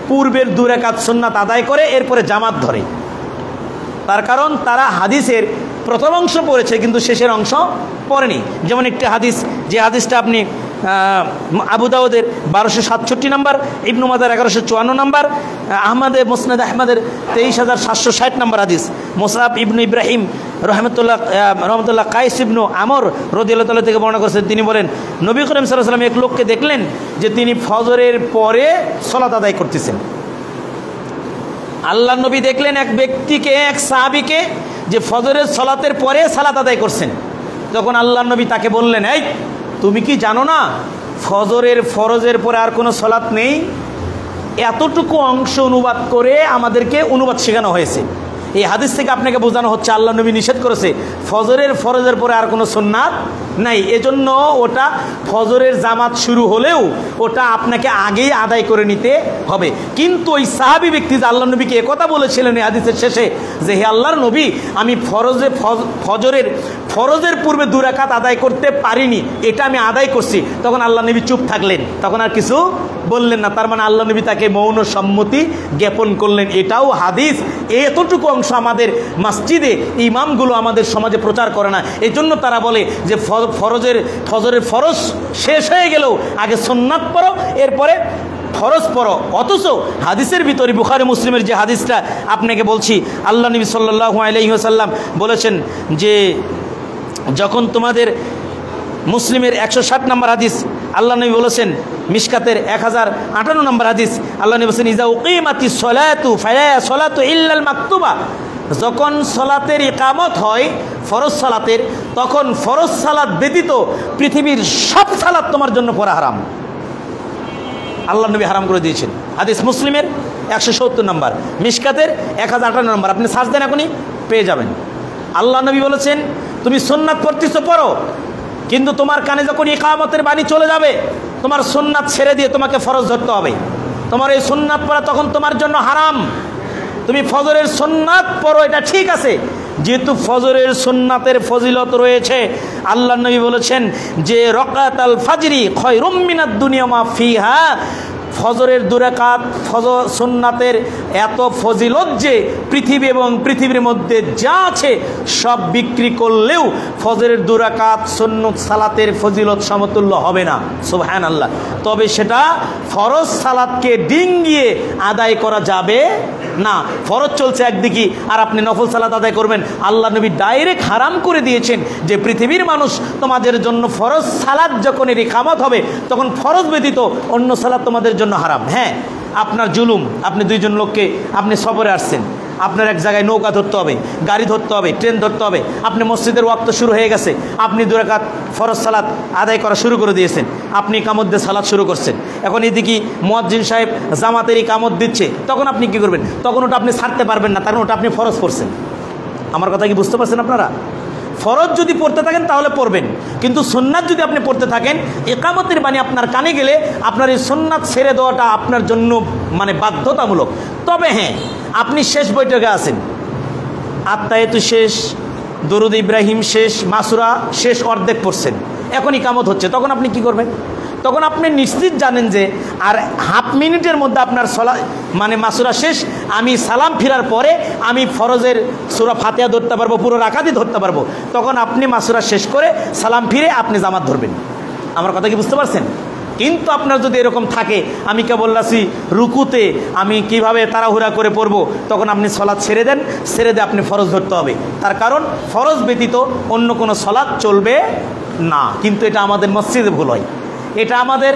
পূর্বের 2 রাকাত সুন্নাত আদায় করে এরপরে জামাত ধরে। তার কারণ তারা হাদিসের প্রথম অংশ পড়েছে কিন্তু শেষের অংশ পড়েনি। যেমন একটি হাদিস, যে হাদিসটা আপনি আবু দাউদের 1267 নম্বর, ইবনু মাজার 1154 নম্বর, আহমদে মুসনাদ আহমদের 23760 নম্বর হাদিস। মুসআব ইবনু ইব্রাহিম রহমতুল্লাহ কাইস ইবনু আমর রাদিয়াল্লাহু তাআলা থেকে বর্ণনা করেছেন, তিনি বলেন নবী করিম সাল্লাল্লাহু আলাইহি ওয়াসাল্লাম এক লোককে দেখলেন যে তিনি ফজরের পরে সালাত আদায় করতেছেন। আল্লাহ নবী দেখলেন এক ব্যক্তিকে, এক সাহাবীকে, যে ফজরের সালাতের পরে সালাত আদায় করছেন। তখন আল্লাহ নবী তাকে বললেন, এই তুমি কি জানো না ফজরের ফরজের পরে আর কোনো সালাত নেই? এতটুকু অংশ অনুবাদ করে আমাদেরকে অনুবাদ শেখানো হয়েছে। এই হাদিস থেকে আপনাকে বোঝানো হচ্ছে আল্লাহ নবী নিষেধ করেছে ফজরের ফরজের পরে আর কোনো সুন্নাত নাই, এজন্য ওটা ফজরের জামাত শুরু হলেও ওটা আপনাকে আগেই আদায় করে নিতে হবে। কিন্তু ওই সাহাবী ব্যক্তি যে আল্লাহ নবীকে একথা বলেছিলেন এই হাদিসের শেষে যে হে আল্লাহর নবী, আমি ফরজের পূর্বে 2 রাকাত আদায় করতে পারিনি, এটা আমি আদায় করছি, তখন আল্লাহ নবী চুপ থাকলেন, তখন আর কিছু বললেন না। তার মানে আল্লাহ নবী তাকে মৌন সম্মতি জ্ঞাপন করলেন। এটাও হাদিস। এতটুকু অংশ আমাদের মসজিদে ইমামগুলো আমাদের সমাজে প্রচার করে না, এই জন্য তারা বলে যে ফজরের ফরজ শেষ হয়ে গেলেও আগে সুন্নাত পড়ো, এরপরে ফরজ পড়ো। অথচ হাদিসের ভিতরে বুখারী মুসলিমের যে হাদিসটা আপনাকে বলছি, আল্লাহ নবী সাল্লাল্লাহু আলাইহি ওয়াসাল্লাম বলেছেন যে যখন তোমাদের মুসলিমের 160 নম্বর হাদিস আল্লাহ নবী বলেছেন, মিশকাতের 1058 নম্বর হাদিস আল্লাহ নবী বলেছেন ইজা উকিমাতিস সালাতু ফালা সালাতু ইল্লাল মাকতুবা, যখন সালাতের ইকামত হয় ফরজ সালাতের, তখন ফরজ সালাত ব্যতীত পৃথিবীর সব সালাত তোমার জন্য পড়া হারাম। আল্লাহ নবী হারাম করে দিয়েছেন। হাদিস মুসলিমের 170 নম্বর, মিশকাতের 1058 নম্বর, আপনি সার্চ দেন এখনই পেয়ে যাবেন। আল্লাহ নবী বলেছেন তুমি সুন্নাত পড়তেছো পড়ো, কিন্তু তোমার কানে যখন ইকামতের বাণী চলে যাবে তোমার সুন্নাত ছেড়ে দিয়ে তোমাকে ফরজ ধরতে হবে। তোমার এই সুন্নাত পড়া তখন তোমার জন্য হারাম। তুমি ফজরের সুন্নাত পড়ো, এটা ঠিক আছে, যেহেতু ফজরের সুন্নাতের ফজিলত রয়েছে। আল্লাহ নবী বলেছেন যে রাকাতুল ফাজরি খায়রুম মিনাদ দুনিয়া মা ফিহা, ফজরের 2 রাকাত ফজর সুন্নাতের এত ফজিলত যে পৃথিবী এবং পৃথিবীর মধ্যে যা আছে সব বিক্রি করলেও ফজরের 2 রাকাত সুন্নত সালাতের ফজিলত সমতুল্য হবে না। সুবহানাল্লাহ। তবে সেটা ফরজ সালাতকে ডিঙ্গিয়ে আদায় করা যাবে না। ফরজ চলছে একদিকে আর আপনি নফল সালাত আদায় করবেন। আল্লাহ নবী ডাইরেক্ট হারাম করে দিয়েছেন যে পৃথিবীর মানুষ তোমাদের জন্য ফরজ সালাত যখন এর ইকামত হবে তখন ফরজ ব্যতীত অন্য সালাত তোমাদের জন্য হারাম। হ্যাঁ, আপনার জুলুম, আপনি 2 জন লোককে আপনি সফরে আসছেন, আপনার এক জায়গায় নৌকা ধরতে হবে, গাড়ি ধরতে হবে, ট্রেন ধরতে হবে, আপনি মসজিদের ওয়াক্ত শুরু হয়ে গেছে, আপনি 2 রাকাত ফরজ সালাত আদায় করা শুরু করে দিয়েছেন, আপনি ইকামত দিয়ে সালাত শুরু করছেন। এখন এদিকে মুয়াজ্জিন সাহেব জামাতের ইকামত দিচ্ছে, তখন আপনি কি করবেন? তখন ওটা আপনি ছাড়তে পারবেন না, কারণ ওটা আপনি ফরজ পড়ছেন। আমার কথা কি বুঝতে পারছেন আপনারা? ফরজ যদি পড়তে থাকেন তাহলে পড়বেন, কিন্তু সুন্নাত যদি আপনি পড়তে থাকেন, ইকামতের বাণী আপনার কানে গেলে আপনার এই সুন্নাত ছেড়ে দেওয়াটা আপনার জন্য মানে বাধ্যতামূলক। তবে হ্যাঁ, আপনি শেষ বৈঠকে আছেন, আত্তায়াতু শেষ, দরুদ ইব্রাহিম শেষ, মাসুরা শেষ, অর্ধেক পড়ছেন, এখন ইকামত হচ্ছে, তখন আপনি কি করবেন? তখন আপনি নিশ্চিত জানেন যে আর হাফ মিনিটের মধ্যে আপনার মানে মাসুরা শেষ, আমি সালাম ফিরার পরে আমি ফরজের সূরা ফাতিহা ধরতে পারবো, পুরো রাকাতই ধরতে পারবো। তখন আপনি মাসুরা শেষ করে সালাম ফিরে আপনি জামাত ধরবেন। আমার কথা কি বুঝতে পারছেন? কিন্তু আপনার যদি এরকম থাকে, আমি কেবল আছি রুকুতে, আমি কিভাবে তাড়াহুড়া করে পড়বো, তখন আপনি সলাৎ ছেড়ে দেন, ছেড়ে দিয়ে আপনি ফরজ ধরতে হবে। তার কারণ ফরজ ব্যতীত অন্য কোনো সলাৎ চলবে না। কিন্তু এটা আমাদের মসজিদে ভুল হয়, এটা আমাদের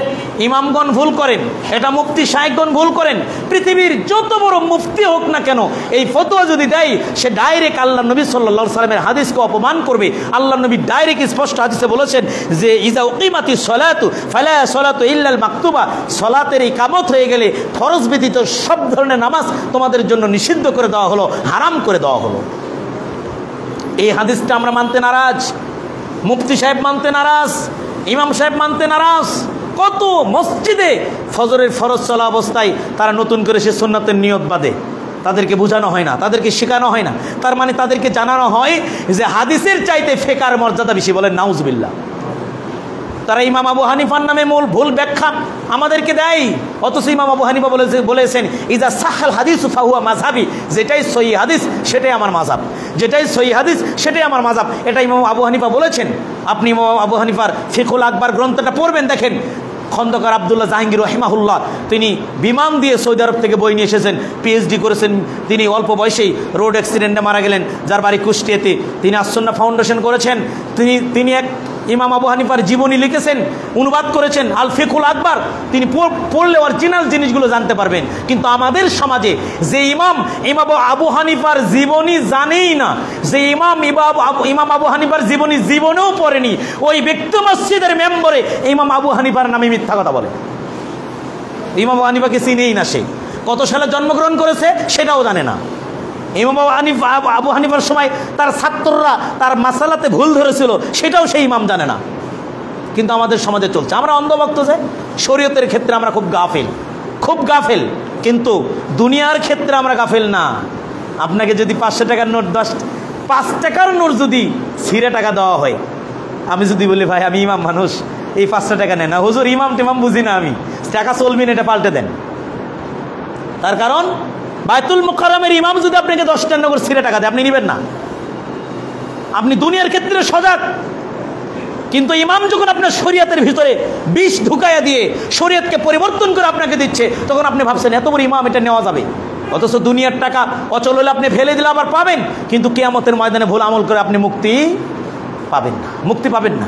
ইমামগণ ভুল করেন, এটা মুফতি সাহেবগণ ভুল করেন। পৃথিবীর যত বড় মুফতি হোক না কেন, এই ফতোয়া যদি দেয়, সে ডাইরেক্ট আল্লাহ নবী সাল্লাল্লাহু আলাইহি সাল্লামের হাদিসকে অপমান করবে। আল্লাহ নবী ডাইরেক্ট স্পষ্ট হাদিসে বলেছেন যে ইজা উকিমাতিস সালাতু ফালা সালাতু ইল্লাল মাকতুবা, সালাতের ইকামত হয়ে গেলে ফরজ ব্যতীত সব ধরনের নামাজ তোমাদের জন্য নিষিদ্ধ করে দেওয়া হলো, হারাম করে দেওয়া হলো। এই হাদিসটা আমরা মানতে নারাজ, মুফতি সাহেব মানতে নারাজ, ইমাম সাহেব মানতে নারাজ। কত মসজিদে ফজরের ফরজ চলা অবস্থায় তারা নতুন করে সে সুন্নাতের নিয়ত বাঁধে, তাদেরকে বোঝানো হয় না, তাদেরকে শেখানো হয় না। তার মানে তাদেরকে জানানো হয় যে হাদিসের চাইতে ফিকহের মর্যাদা বেশি। বলেন নাউজুবিল্লাহ। তারা ইমাম আবু হানিফার নামে মূল ভুল ব্যাখ্যা আমাদেরকে দেয়, অথচ ইমাম আবু হানিফা বলেছেন ইজা সাহাল হাদিস ফাহুয়া মাযহাবি, যেটাই সহিহ হাদিস সেটাই আমার মাযহাব, যেটাই সহিহ হাদিস সেটাই আমার মাযহাব। এটা ইমাম আবু হানিফা বলেছেন। আপনি ইমাম আবু হানিফার ফিকহুল আকবার গ্রন্থটা পড়বেন, দেখেন খন্দকার আব্দুল্লাহ জাহাঙ্গীর রহিমাহুল্লাহ, তিনি বিমান দিয়ে সৌদি আরব থেকে বই নিয়ে এসেছেন, পিএইচডি করেছেন। তিনি অল্প বয়সেই রোড অ্যাক্সিডেন্টে মারা গেলেন, যার বাড়ি কুষ্টিয়াতে। তিনি আসন্না ফাউন্ডেশন করেছেন। তিনি এক ইমাম আবু হানিফার জীবনী লিখেছেন, অনুবাদ করেছেন আল ফিকহুল আকবার। তিনি পড়লে অরিজিনাল জিনিসগুলো জানতে পারবেন। কিন্তু আমাদের সমাজে যে ইমাম আবু হানিফার জীবনী জানেই না, যে ইমাম আবু হানিফার জীবনী জীবনেও পড়েনি, ওই ব্যক্তি মসজিদের মেম্বরে ইমাম আবু হানিফার নামে মিথ্যা কথা বলে। ইমাম আবু হানিফাকে চিনেই না, সে কত সালে জন্মগ্রহণ করেছে সেটাও জানে না। ইমাম আবু হানিফার সময় তার ছাত্ররা তার মাসালাতে ভুল ধরেছিল, সেটাও সেই ইমাম জানে না, কিন্তু আমাদের সমাজে চলছে। আমরা অন্ধভক্ত যে শরীয়তের ক্ষেত্রে আমরা খুব গাফেল, কিন্তু দুনিয়ার ক্ষেত্রে আমরা গাফেল না। আপনাকে যদি 500 টাকার নোট 5 টাকার নোট যদি ছিঁড়ে টাকা দেওয়া হয়, আমি যদি বলি ভাই আমি ইমাম মানুষ, এই 500 টাকা নেন না, হুজুর ইমাম টিমাম বুঝি না, আমি টাকা চলবি না, এটা পাল্টে দেন। তার কারণ বাইতুল মুকাররমের ইমাম যদি আপনাকে 10 টাকা করে ছিঁড়ে টাকা দেয়, আপনি নেবেন না। আপনি দুনিয়ার ক্ষেত্রে সজাগ, কিন্তু ইমাম যখন আপনার শরীয়তের ভিতরে বিষ ঢুকাইয়া দিয়ে শরীয়তকে পরিবর্তন করে আপনাকে দিচ্ছে, তখন আপনি ভাবছেন এত বড় ইমাম, এটা নেওয়া যাবে। অথচ দুনিয়ার টাকা অচল হলে আপনি ফেলে দিলে আবার পাবেন, কিন্তু কিয়ামতের ময়দানে ভুল আমল করে আপনি মুক্তি পাবেন না।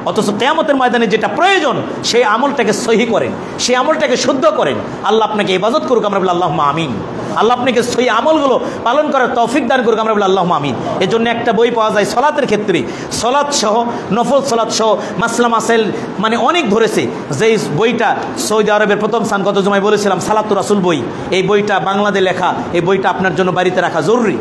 অথচ কিয়ামতের ময়দানে যেটা প্রয়োজন সেই আমলটাকে সহি করেন, সেই আমলটাকে শুদ্ধ করেন। আল্লাহ আপনাকে ইবাদত করুক, আমরা বলি আল্লাহুম্মা আমিন। আল্লাহ আপনাকে সেই আমলগুলো পালন করার তৌফিক দান করুক, আমরা বলি আল্লাহুম্মা আমিন। এর জন্য একটা বই পাওয়া যায় সলাতের ক্ষেত্রে, সলাত সহ নফল সলাত সহ মাসলা মাসাইল মানে অনেক ধরেছে, যেই বইটা সৌদি আরবের প্রথম স্থান গত জুমায় বলেছিলাম সালাতুর রাসূল বই, এই বইটা বাংলাতে লেখা, এই বইটা আপনার জন্য বাড়িতে রাখা জরুরি।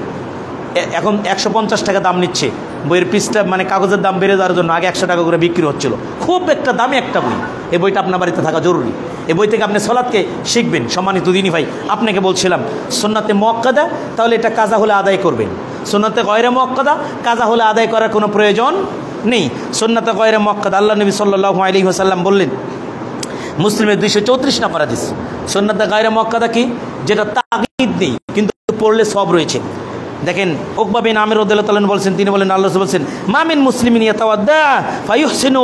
এখন 150 টাকা দাম নিচ্ছে বইয়ের পৃষ্ঠা, মানে কাগজের দাম বেড়ে যাওয়ার জন্য আগে 100 টাকা করে বিক্রি হচ্ছিল, খুব একটা দামি একটা বই। এই বইটা আপনার বাড়িতে থাকা জরুরি। এই বই থেকে আপনি সলাতকে শিখবেন। সম্মানিত দিনী ভাই, আপনাকে বলছিলাম সুন্নাতে মুআক্কাদা, তাহলে এটা কাজা হলে আদায় করবেন। সুন্নাতে গয়রে মুআক্কাদা, কাজা হলে আদায় করার কোনো প্রয়োজন নেই। সুন্নাতে গয়রে মুআক্কাদা, আল্লাহ নবী সাল্লাল্লাহু আলাইহি ওয়াসাল্লাম বললেন, মুসলিমের 234 নম্বর হাদিস, সুন্নাতে গয়রে মুআক্কাদা কি? যেটা তাগীদ নেই কিন্তু পড়লে সব রয়েছে। দেখেন উকবা বিন আমির রাদিয়াল্লাহু তাআলা বলছেন, তিনি বলেন আল্লাহ রাসূল বলছেন, মা মিন মুসলিমিন ইয়াতাওয়াদ্দা ফায়ুহসিনু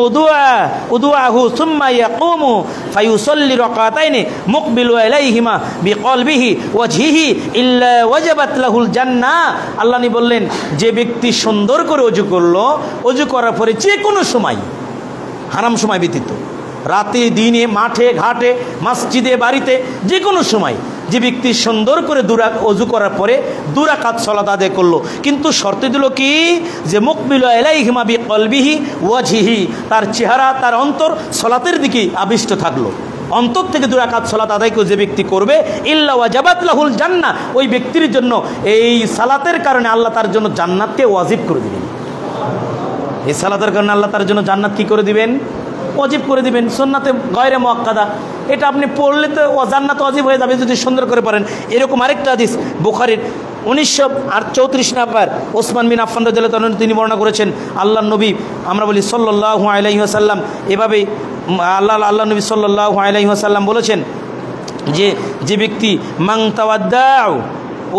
উদুআহু সুম্মা ইয়াকুমু ফায়ুসাল্লি রাকাতাইনি মুকবিলু ইলাইহিমা বিকলবিহি ওয়াজহিহি ইল্লা ওয়াজাবাত লাহুল জান্নাহ। আল্লাহ নবী বললেন, যে ব্যক্তি সুন্দর করে ওযু করলো, ওযু করার পরে যে কোনো সময়, হারাম সময় ব্যতীত, রাতে দিনে মাঠে ঘাটে মসজিদে বাড়িতে যে কোনো সময়, যে ব্যক্তি সুন্দর করে ওযু করার পরে 2 রাকাত সালাত আদায় করলো, কিন্তু শর্ত দিল কি? যে মুকবিলু ইলাইহিমা বিকলবিহি ওয়াজহিহি, তার চেহারা তার অন্তর সালাতের দিকে আবিষ্ট থাকলো, অন্তর থেকে 2 রাকাত সালাত আদায় করে যে ব্যক্তি করবে, ইল্লা ওয়াজাবাত লাহুল জান্নাহ, ওই ব্যক্তির জন্য এই সালাতের কারণে আল্লাহ তার জন্য জান্নাতকে ওয়াজিব করে দিবেন। এই সালাতের কারণে আল্লাহ তার জন্য জান্নাত কি করে দিবেন? ওয়াজিব করে দিবেন। সুন্নাতে গয়রে মুআক্কাদা, এটা আপনি পড়লে তো জান্নাত ওয়াজিব হয়ে যাবে যদি সুন্দর করে পড়েন। এরকম আরেকটা হাদিস বুখারীর 1934 নম্বর, ওসমান বিন আফফান রাদিয়াল্লাহু তাআলা তিনি বর্ণনা করেছেন, আল্লাহর নবী, আমরা বলি সাল্লাল্লাহু আলাইহি ওয়াসাল্লাম, এভাবে আল্লাহ নবী সাল্লাল্লাহু আলাইহি ওয়াসাল্লাম বলেছেন যে ব্যক্তি মান তাওয়াদ্দাউ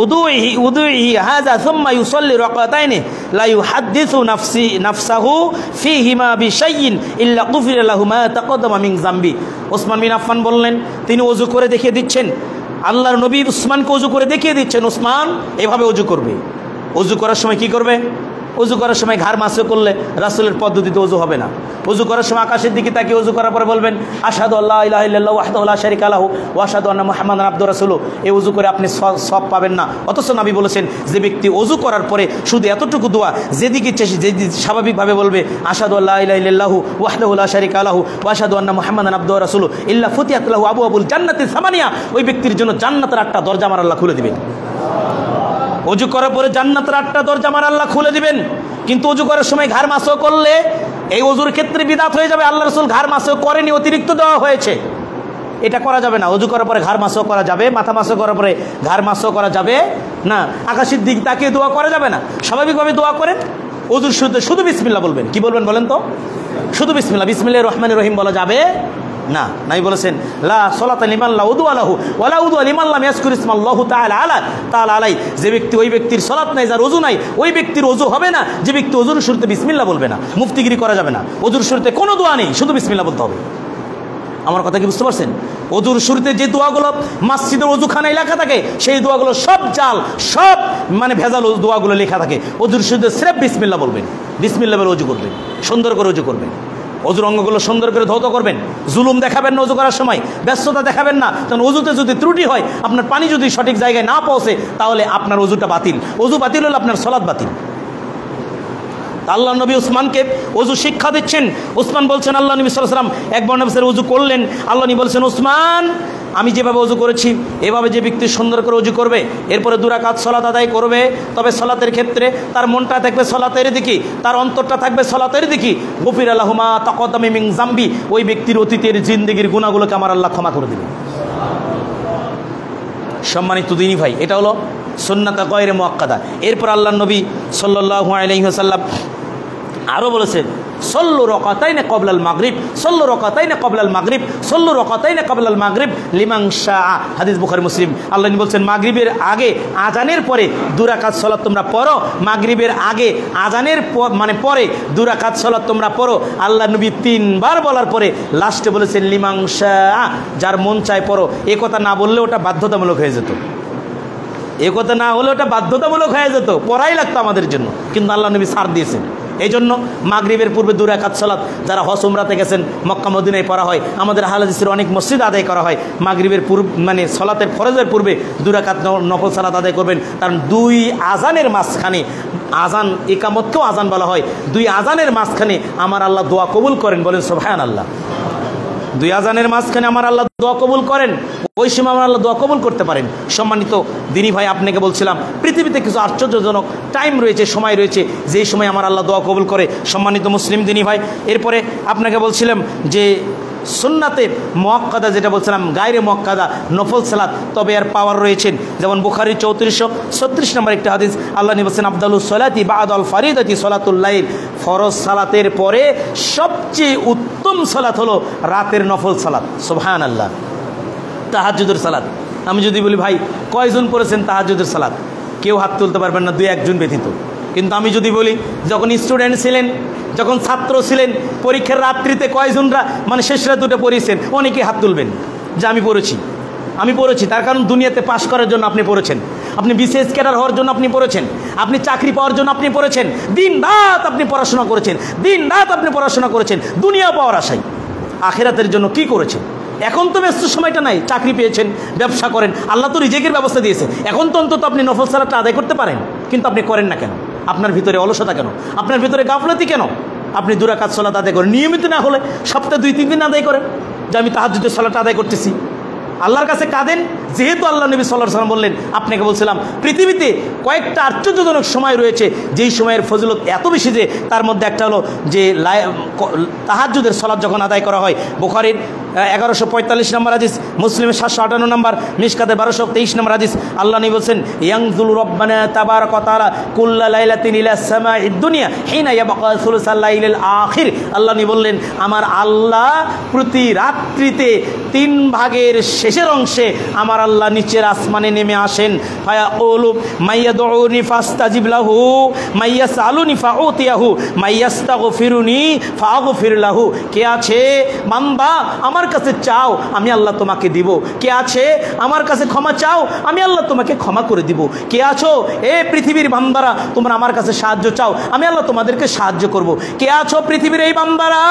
উদুহি হাযা সুম্মা ইউসাল্লি রাকাতাইনি লা ইউহাদ্দিসু নাফসাহু ফীহিমা বিশাইইন ইল্লা গুফিরা লাহু মা তাকদ্দামা মিন যামবি। ওসমান বিন আফফান বললেন, তিনি ওযু করে দেখিয়ে দিচ্ছেন, আল্লাহর নবী উসমানকে ওযু করে দেখিয়ে দিচ্ছেন, উসমান এভাবে ওযু করবে। ওযু করার সময় কি করবে? ওযু করার সময় ঘাড় মাসে করলে রাসূলের পদ্ধতিতে ওযু হবে না। ওযু করার সময় আকাশের দিকে তাকিয়ে ওযু করার পরে বলবেন, আশহাদু আল্লা ইলাহা ইল্লাল্লাহু ওয়াহদাহু লা শারীকা লাহু ওয়া আশহাদু আন্না মুহাম্মাদান আবদুহু ওয়া রাসূলুহু। এই ওযু করে আপনি সওয়াব পাবেন না। অথচ নবী বলেছেন, যে ব্যক্তি ওযু করার পরে শুধু এতটুকু দোয়া যেদিকে স্বাভাবিকভাবে বলবে, আশহাদু আল্লা ইলাহা ইল্লাল্লাহু ওয়াহদাহু লা শারীকা লাহু ওয়া আশহাদু আন্না মুহাম্মাদান আবদুহু ওয়া রাসূলুহু ইল্লা ফুতিহাত লাহু আবওয়াবুল জান্নাতি সামানিয়া, ওই ব্যক্তির জন্য জান্নাতের 8টা দরজা আমার আল্লাহ খুলে দিবেন। ওযু করার পরে জান্নাতের 8টা দরজা আমার আল্লাহ খুলে দিবেন। কিন্তু ওযু করার সময় ঘাড় মাসও করলে এই ওযুর ক্ষেত্রে বিদআত হয়ে যাবে। আল্লাহ রাসূল ঘাড় মাসও করেনি, অতিরিক্ত দেওয়া হয়েছে, এটা করা যাবে না। ওযু করার পরে ঘাড় মাসও করা যাবে, মাথা মাসও করার পরে ঘাড় মাসও করা যাবে না, আকাশের দিক তাকিয়ে দোয়া করা যাবে না। স্বাভাবিকভাবে দোয়া করেন। ওযুর শুরুতে শুধু বিসমিল্লাহ বলবেন। কি বলবেন বলেন তো? শুধু বিসমিল্লাহ, বিসমিল্লাহির রহমানির রহিম বলা যাবে না। নবী বলেছেন, লা সালাতা লিমান লা উযু লাহু ওয়া লা উযু লিমান লাম ইয়াজকুর ইসমাল্লাহু তাআলা আলাই। যে ব্যক্তি, ওই ব্যক্তির সালাত নাই, যার ওযু নাই, ওই ব্যক্তির ওযু হবে না। যে ব্যক্তি ওযুর শুরুতে বিসমিল্লাহ বলবে না, মুফতিগিরি করা যাবে না। ওযুর শুরুতে কোনো দোয়া নেই, শুধু বিসমিল্লাহ বলতে হবে। আমার কথা কি বুঝতে পারছেন? ওযুর শুরুতে যে দোয়াগুলো মসজিদের ওযুখানায় লেখা থাকে, সেই দোয়াগুলো সব জাল, সব মানে ভেজাল দোয়াগুলো লেখা থাকে। ওযুর শুরুতে সির্ফ বিসমিল্লাহ বলবেন, বিসমিল্লাহ বলে ওযু করবেন, সুন্দর করে ওযু করবেন। ওযুর অঙ্গগুলো সুন্দর করে ধৌত করবেন। জুলুম দেখাবেন না ওযু করার সময়, ব্যস্ততা দেখাবেন না। কারণ ওযুতে যদি ত্রুটি হয়, আপনার পানি যদি সঠিক জায়গায় না পৌঁছে, তাহলে আপনার ওযুটা বাতিল। ওযু বাতিল হলে আপনার সালাত বাতিল। আল্লাহ নবী উসমানকে ওযু শিক্ষা দিচ্ছেন। উসমান বলছেন, আল্লাহ নবী সাল্লাল্লাহু আলাইহি ওয়াসাল্লাম একবার নবীর ওযু করলেন, আল্লাহ নবী বলছেন, উসমান আমি যেভাবে অজু করেছি এভাবে যে ব্যক্তি সুন্দর করে অজু করবে, এরপরে 2 রাকাত সালাত আদায় করবে, তবে সালাতের ক্ষেত্রে তার মনটা থাকবে সালাতের দিকে, তার অন্তরটা থাকবে সালাতের দিকে। গফিরা লাহু মা তাকাদ্দামা মিন যামবি, ওই ব্যক্তির অতীতের জিন্দেগির গুনাহগুলোকে আমার আল্লাহ ক্ষমা করে দেবে। সম্মানিত দিনী ভাই, এটা হলো সুন্নাতে গায়রে মুআক্কাদা। এরপর আল্লাহর নবী সাল্লাল্লাহু আলাইহি ওয়াসাল্লাম আরও বলেছেন, সল্লু রাকাতাইনে ক্বাবলাল মাগরিব, সল্লু রাকাতাইনে ক্বাবলাল মাগরিব, সল্লু রাকাতাইনে ক্বাবলাল মাগরিব লিমান শাআ। হাদিস বুখারী মুসলিম। আল্লাহ বলছেন মাগরিবের আগে আজানের পরে 2 রাকাত সালাত তোমরা পড়ো, মাগরিবের আগে আজানের মানে পরে 2 রাকাত সালাত তোমরা পড়ো। আল্লাহ নবী 3 বার বলার পরে লাস্টে বলেছেন লিমান শাআ, যার মন চায় পড়ো। এ কথা না বললে ওটা বাধ্যতামূলক হয়ে যেত, এ কথা না হলে ওটা বাধ্যতামূলক হয়ে যেত, পড়াই লাগতো আমাদের জন্য, কিন্তু আল্লাহ নবী ছাড় দিয়েছেন। এই জন্য মাগরিবের পূর্বে 2 রাকাত সালাত যারা হজ উমরাতে গেছেন মক্কা মদিনায় পড়া হয়, আমাদের আহলে হাদিসের অনেক মসজিদ আদায় করা হয়। মাগরিবের মানে সালাতের ফরজের পূর্বে 2 রাকাত নফল সালাত আদায় করবেন, কারণ 2 আজানের মাঝখানে, আজান ইকামতকেও আজান বলা হয়, 2 আজানের মাঝখানে আমার আল্লাহ দোয়া কবুল করেন, বলেন সুবহানাল্লাহ। 2 আজানের মাঝখানে আমার আল্লাহ দোয়া কবুল করেন, ওই সময় আমার আল্লাহ দোয়া কবুল করতে পারেন। সম্মানিত দিনী ভাই, আপনাকে বলছিলাম পৃথিবীতে কিছু আশ্চর্যজনক টাইম রয়েছে, সময় রয়েছে, যেই সময় আমার আল্লাহ দোয়া কবুল করে। সম্মানিত মুসলিম দিনী ভাই, এরপরে আপনাকে বলছিলাম যে সুন্নাতে মুআক্কাদা, যেটা বলছিলাম গায়রে মুআক্কাদা নফল সালাত, তবে এর পাওয়ার রয়েছেন। যেমন বুখারী 3436 নম্বর একটা হাদিস, আল্লাহ নবী বলেছেন আফদালুস সালাতি বা'দাল ফারিদাতি সালাতুল লাইল, ফরজ সালাতের পরে সবচেয়ে উত্তম সালাত হলো রাতের নফল সালাত। সুবহানাল্লাহ। তাহাজ্জুদের সালাত, আমি যদি বলি ভাই কয়জন পড়েছেন তাহাজ্জুদের সালাত, কেউ হাত তুলতে পারবেন না, 2-1 ব্যতীত। কিন্তু আমি যদি বলি যখন স্টুডেন্ট ছিলেন, যখন ছাত্র ছিলেন, পরীক্ষার রাত্রিতে কয়জনরা মানে শেষ রাত উঠে পড়েছেন, অনেকে হাত তুলবেন যে আমি পড়েছি। তার কারণ দুনিয়াতে পাশ করার জন্য আপনি পড়েছেন, আপনি বিসিএস ক্যাডার হওয়ার জন্য আপনি পড়েছেন, আপনি চাকরি পাওয়ার জন্য আপনি পড়েছেন, দিন রাত আপনি পড়াশোনা করেছেন, দুনিয়া পাওয়ার আশায়। আখিরাতের জন্য কি করেছেন? এখন তো ব্যস্ত সময়টা নাই, চাকরি পেয়েছেন, ব্যবসা করেন, আল্লাহ তো রিজিকের ব্যবস্থা দিয়েছে, এখন তো অন্তত আপনি নফল সালাতটা আদায় করতে পারেন, কিন্তু আপনি করেন না কেন? আপনার ভিতরে অলসতা কেন? আপনার ভিতরে গাফলতি কেন? আপনি 2 রাকাত সালাত আদায় করেন, নিয়মিত না হলে সপ্তাহে 2-3 দিন আদায় করেন যে আমি তাহাজ্জুদের সালাত আদায় করতেছি। আল্লাহর কাছে কাঁদেন, যেহেতু আল্লাহ নবী সাল্লাল্লাহু আলাইহি ওয়াসাল্লাম বললেন। আপনাকে বলছিলাম পৃথিবীতে কয়েকটা আশ্চর্যজনক সময় রয়েছে, যেই সময়ের ফজিলত এত বেশি যে তার মধ্যে একটা হলো যে তাহাজ্জুদের সালাত যখন আদায় করা হয়। বুখারীর 1145 নম্বর হাদিস, মুসলিমের 758 নম্বর, মিশকাতে 1223 নম্বর হাদিস, আল্লাহ নবী বলেন ইয়ানজুলু রাব্বানা তাবারাকা ওয়া তাআলা কুল্লা লাইলাতিন ইলা সামাঈদ দুনিয়া হিনা ইয়াবকা সুলুসাল লাইলিল আখির। আল্লাহ নবী বললেন আমার আল্লাহ প্রতি রাত্রিতে 3 ভাগের শেষের অংশে আমার আল্লাহ নিচের আসমানে নেমে আসেন। ফায়াকুলু মাইয়াদউনি ফাস্তাজিব লাহু মাইয়াসআলুনি ফাউতিয়াহু মাইয়াস্তাগফিরুনি ফাগফির লাহু। কে আছে বান্দা আমার কাছে চাও, আমি আল্লাহ তোমাকে দিব। কে আছে আমার কাছে ক্ষমা চাও, আমি আল্লাহ তোমাকে ক্ষমা করে দিব। কে আছো এ পৃথিবীর বান্দারা, তোমরা আমার কাছে সাহায্য চাও, আমি আল্লাহ তোমাদেরকে সাহায্য করব। কে আছো পৃথিবীর এই বান্দারা,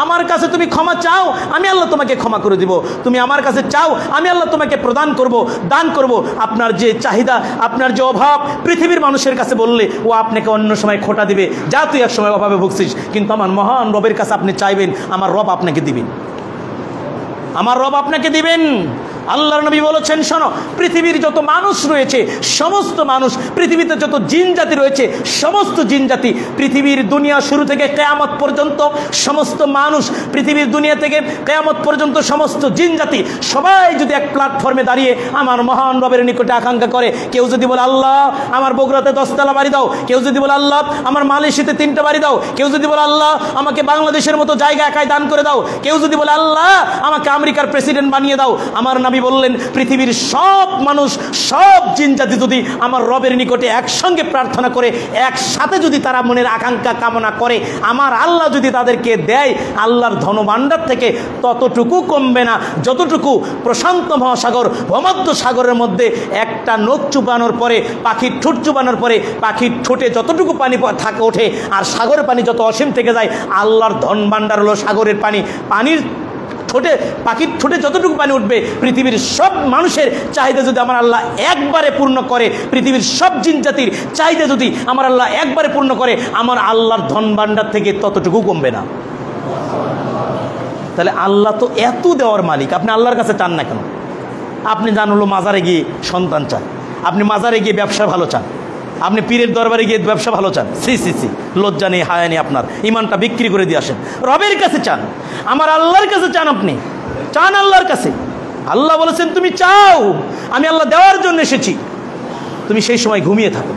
আমার কাছে তুমি ক্ষমা চাও, আমি আল্লাহ তোমাকে ক্ষমা করে দিব। তুমি আমার কাছে চাও, আমি আল্লাহ তোমাকে প্রদান করব, দান করব। আপনার যে চাহিদা, আপনার যে অভাব, পৃথিবীর মানুষের কাছে বললে ও আপনাকে অন্য সময় খোটা দিবে, যা তুই এক সময় অভাবে ভুগছিস, কিন্তু আমার মহান রবের কাছে আপনি চাইবেন, আমার রব আপনাকে দিবেন, আমার রব আপনাকে দিবেন। আল্লাহর নবী বলেছেন শোনো, পৃথিবীর যত মানুষ রয়েছে, সমস্ত মানুষ, পৃথিবীতে যত জিন জাতি রয়েছে, সমস্ত জিন জাতি, পৃথিবীর দুনিয়া শুরু থেকে কিয়ামত পর্যন্ত সমস্ত মানুষ, পৃথিবীর দুনিয়া থেকে কিয়ামত পর্যন্ত সমস্ত জিন জাতি, সবাই যদি এক প্ল্যাটফর্মে দাঁড়িয়ে আমার মহান রবের নিকটে আকাঙ্ক্ষা করে, কেউ যদি বলে আল্লাহ আমার বগুড়াতে 10 তলা বাড়ি দাও, কেউ যদি বলে আল্লাহ আমার মালয়েশিয়াতে 3টা বাড়ি দাও, কেউ যদি বলে আল্লাহ আমাকে বাংলাদেশের মতো জায়গা একাই দান করে দাও, কেউ যদি বলে আল্লাহ আমাকে আমেরিকার প্রেসিডেন্ট বানিয়ে দাও, আমার নবী বললেন পৃথিবীর সব মানুষ, সব জিন জাতি যদি আমার রবের নিকটে একসঙ্গে প্রার্থনা করে, একসাথে যদি তারা মনের আকাঙ্ক্ষা কামনা করে, আমার আল্লাহ যদি তাদেরকে দেয়, আল্লাহর ধনভাণ্ডার থেকে ততটুকু কমবে না যতটুকু প্রশান্ত মহাসাগর, ভূমধ্য সাগরের মধ্যে একটা নখ চুপানোর পরে, পাখির ঠোঁট চুপানোর পরে, পাখির ঠোঁটে যতটুকু পানি থাকে ওঠে, আর সাগরের পানি যত অসীম থেকে যায়, আল্লাহর ধনভাণ্ডার হলো সাগরের পানি। পানির ঠোঁটে, পাখির ঠোঁটে যতটুকু পানি উঠবে, পৃথিবীর সব মানুষের চাহিদা যদি আমার আল্লাহ একবারে পূর্ণ করে, পৃথিবীর সব জিন জাতির চাহিদা যদি আমার আল্লাহ একবারে পূর্ণ করে, আমার আল্লাহর ধন ভাণ্ডার থেকে ততটুকু কমবে না। তাহলে আল্লাহ তো এত দেওয়ার মালিক, আপনি আল্লাহর কাছে চান না কেন? আপনি জান হলো মাজারে গিয়ে সন্তান চান, আপনি মাজারে গিয়ে ব্যবসা ভালো চান, আপনি পীরের দরবারে গিয়ে ব্যবসা ভালো চান। সি সি সি, লজ্জা নেই, হায়া নেই, আপনার ইমানটা বিক্রি করে দিয়ে আসেন। রবের কাছে চান, আমার আল্লাহর কাছে চান, আপনি চান আল্লাহর কাছে। আল্লাহ বলেছেন তুমি চাও, আমি আল্লাহ দেওয়ার জন্য এসেছি। তুমি সেই সময় ঘুমিয়ে থাকো,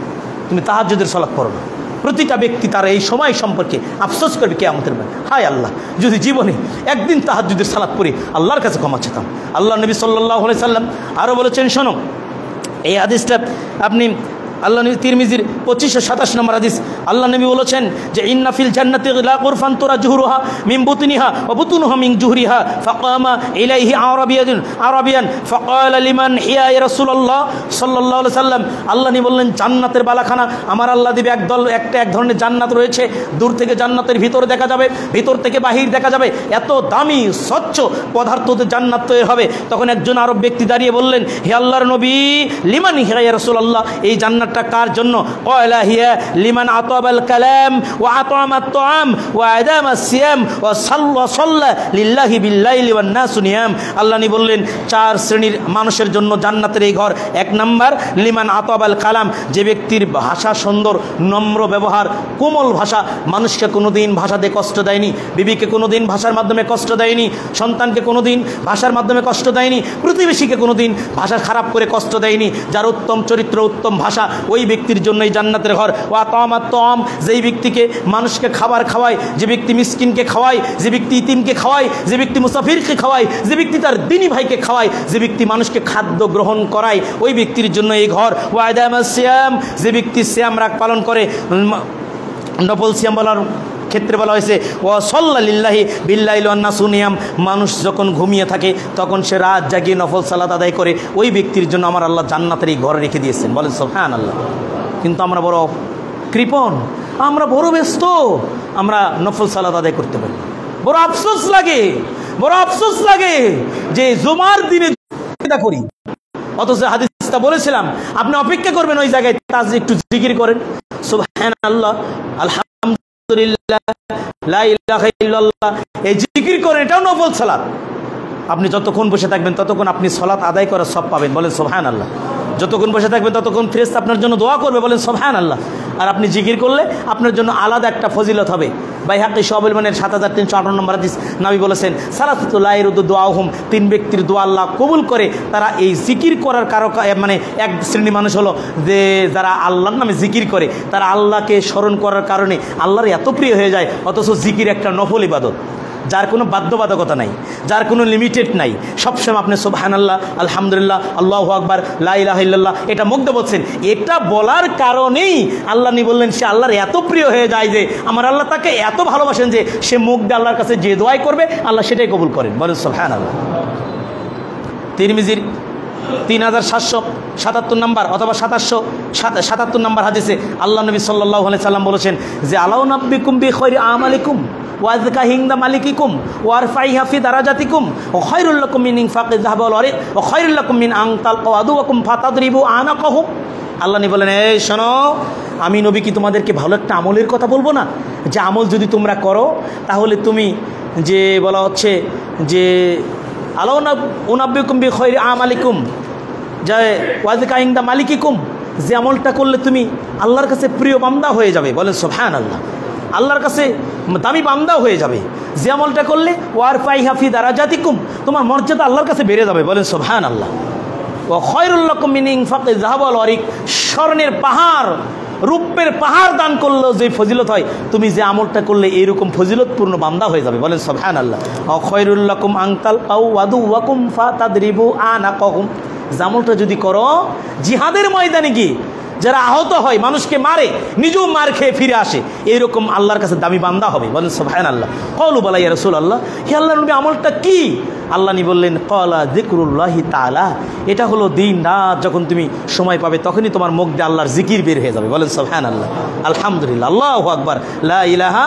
তুমি তাহাজ্জুদের সালাত পড়ো না। প্রতিটা ব্যক্তি তার এই সময় সম্পর্কে আফসোস করবে কিয়ামতের দিন, হায় আল্লাহ যদি জীবনে একদিন তাহাজ্জুদের সালাত পড়ি আল্লাহর কাছে ক্ষমা চেতাম। আল্লাহ নবী সাল্লাল্লাহু আলাইহি সাল্লাম আরও বলেছেন, শোনো এই হাদিসটা আপনি আল্লাহ নবী তিরমিজির 2527 নম্বর হাদিস। আল্লাহ নবী বলেছেন যে ইন্না ফিল জান্নাতি লাগুরফান তুরা জুহরুহা মিন বুতনিহা ওয়া বুতুনুহা মিন জুহরিহা ফাকামা ইলাইহি আরাবিয়ান ফাকালা লিমান হিয়া ইয়া রাসূলুল্লাহ সাল্লাল্লাহু আলাইহি সাল্লাম। আল্লাহ নবী বললেন জান্নাতের বালাখানা আমার আল্লাহ দিবে এক ধরনের জান্নাত রয়েছে, দূর থেকে জান্নাতের ভিতরে দেখা যাবে, ভিতর থেকে বাহির দেখা যাবে, এত দামি স্বচ্ছ পদার্থতে জান্নাত তৈরি হবে। তখন একজন আরব ব্যক্তি দাঁড়িয়ে বললেন, হে আল্লাহর নবী লিমান হিয়া ইয়া রাসূলুল্লাহ, এই জান্নাত কার জন্য? ক্বালা হিয়া লিমান আতাবাল কালাম ওয়া আতামাত তাআম ওয়া আদামাস সিয়াম ওয়া সাল্লা লিল্লাহি বিল্লাইলি ওয়ান নাসু নিয়াম। আল্লাহ নি বললেন চার শ্রেণীর মানুষের জন্য জান্নাতের এই ঘর। এক নাম্বার লিমান আতাবাল কালাম, যে ব্যক্তির ভাষা সুন্দর, নম্র ব্যবহার, কোমল ভাষা, মানুষকে কোনোদিন ভাষাতে কষ্ট দেয়নি, বিবিকে কোনোদিন ভাষার মাধ্যমে কষ্ট দেয়নি, সন্তানকে কোনোদিন ভাষার মাধ্যমে কষ্ট দেয়নি, প্রতিবেশীকে কোনোদিন ভাষা খারাপ করে কষ্ট দেয়নি। যার উত্তম চরিত্র, উত্তম ভাষা, ওই ব্যক্তির জন্যই জান্নাতের ঘর। ওয়া তামাত তাম, যেই ব্যক্তিকে মানুষকে খাবার খাওয়ায়, যে ব্যক্তি মিসকিনকে খাওয়ায়, যে ব্যক্তি ইতিমকে খাওয়ায়, যে ব্যক্তি মুসাফিরকে খাওয়ায়, যে ব্যক্তি তার দিনী ভাইকে খাওয়ায়, যে ব্যক্তি মানুষকে খাদ্য গ্রহণ করায়, ওই ব্যক্তির জন্য এই ঘর। ওয়া আদামাস সিয়াম, যে ব্যক্তি সিয়াম রাগ পালন করে, নফল সিয়াম বলার ক্ষেত্রে বলা হয়েছে ওয়া সাল্লা লিল্লাহি বিল্লাইলি ওয়ান নাসু নিয়াম, মানুষ যখন ঘুমিয়ে থাকে তখন সে রাত জাগিয়ে নফল সালাত আদায় করে, ওই ব্যক্তির জন্য আমার আল্লাহ জান্নাতের এই ঘরে রেখে দিয়েছেন। বলেন সুবহানাল্লাহ। কিন্তু আমরা বড় কৃপণ, আমরা বড় ব্যস্ত, আমরা নফল সালাত আদায় করতে পারি। বড় আফসোস লাগে, বড় আফসোস লাগে যে জুমার দিনে করি, অথচ হাদিসটা বলেছিলাম আপনি অপেক্ষা করবেন ওই জায়গায়, তাজ একটু জিকির করেন, সুবহানাল্লাহ, আলহামদুলিল্লাহ, লা ইলাহা ইল্লাল্লাহ, এই জিকির করেন, এটাও নফল সালাত। আপনি যতক্ষণ বসে থাকবেন ততক্ষণ আপনি সালাত আদায় করার সব পাবেন। বলেন সুবহানাল্লাহ। যতক্ষণ বসে থাকবেন ততক্ষণ ফেরেশতা আপনার জন্য দোয়া করবে। বলেন সুবহানাল্লাহ। আর আপনি জিকির করলে আপনার জন্য আলাদা একটা ফজিলত হবে। বাইহাকি শুআবুল ঈমানের 7358 নম্বর হাদিস, নবী বলেছেন সালাতু লা ইয়ারুদু দুআহুম, তিন ব্যক্তির দোয়া আল্লাহ কবুল করে। তারা এই জিকির করার মানে এক শ্রেণী মানুষ হলো যে যারা আল্লাহর নামে জিকির করে, তারা আল্লাহকে স্মরণ করার কারণে আল্লাহর এত প্রিয় হয়ে যায়। অথচ জিকির একটা নফল ইবাদত, যার কোনো বাধ্যবাধকতা নাই, যার কোনো লিমিটেড নাই। সবসময় আপনি সুবহানাল্লাহ, আলহামদুলিল্লাহ, আল্লাহু আকবার, লা ইলাহা ইল্লাল্লাহ এটা মুখ দিয়ে বলছেন। এটা বলার কারণেই আল্লাহ নি বললেন সে আল্লাহর এত প্রিয় হয়ে যায় যে আমার আল্লাহ তাকে এত ভালোবাসেন যে সে মুখ দিয়ে আল্লাহর কাছে যে দোয়াই করবে আল্লাহ সেটাই কবুল করেন। বলেন সুবহানাল্লাহ। তিরমিজির 3777 নম্বর অথবা 777 নম্বর হাদিসে আল্লাহ নবী সাল্লাল্লাহু আলাইহি সাল্লাম বলেছেন যে আলাউ নাব্বিকুম বিখাইরি আমালিকুম ওয়াজকা হিংদা মালিকিকুম ওয়ারফাইহা ফি দারাজাতিকুম ওয়া খায়রুল লাকুম মিন ইনফাকি যাহাব ওয়াল আরিক ওয়া খায়রুল লাকুম মিন আন তালকাউ আদুওয়াকুম ফাতাদরিবু আনাকাহুম। আল্লাহ নবী বলেন, এই শোনো, আমি নবী কি তোমাদেরকে ভালো একটা আমলের কথা বলবো না? যে আমল যদি তোমরা করো তাহলে তুমি যে বলা হচ্ছে যে আলাউ উনাব্বিকুম বিখাইরি আমালিকুম যা ওয়াজকা হিংদা মালিকিকুম, যে আমলটা করলে তুমি আল্লাহর কাছে প্রিয় বান্দা হয়ে যাবে। বলেন সুবহানাল্লাহ। আল্লাহর কাছে দামি বান্দাও হয়ে যাবে। যে আমলটা করলে ওয়ারফাইহা ফি দারাজাতিকুম, তোমার মর্যাদা আল্লাহর কাছে বেড়ে যাবে। বলেন সুবহানাল্লাহ। ওয়া খায়রুল লাকুম মিন ইনফাকি যাহাব ওয়াল আরিক, স্বর্ণের পাহাড়, রূপের পাহাড় দান করলেও যে ফজিলত হয়, তুমি যে আমলটা করলে এইরকম ফজিলতপূর্ণ বান্দা হয়ে যাবে। বলেন সুবহানাল্লাহ। ওয়া খায়রুল লাকুম আন তালকাউ আদুওয়াকুম ফাতাদরিবু আনাকাহুম, যে আমলটা যদি করো জিহাদের ময়দানে গিয়ে যারা আহত হয়, মানুষকে মারে, নিজেও মার খেয়ে ফিরে আসে, এইরকম আল্লাহর কাছে দামি বান্দা হবে। বলেন সুবহানাল্লাহ। ক্বালু বালা ইয়া রাসূলুল্লাহ, হে আল্লাহর নবী আমলটা কি? আল্লাহ নি বললেন ক্বালা যিকরুল্লাহি তাআলা, এটা হলো দিন রাত যখন তুমি সময় পাবে তখনই তোমার মুখ দিয়ে আল্লাহর জিকির বের হয়ে যাবে। বলেন সুবহানাল্লাহ, আলহামদুলিল্লাহ, আল্লাহু আকবার, লা ইলাহা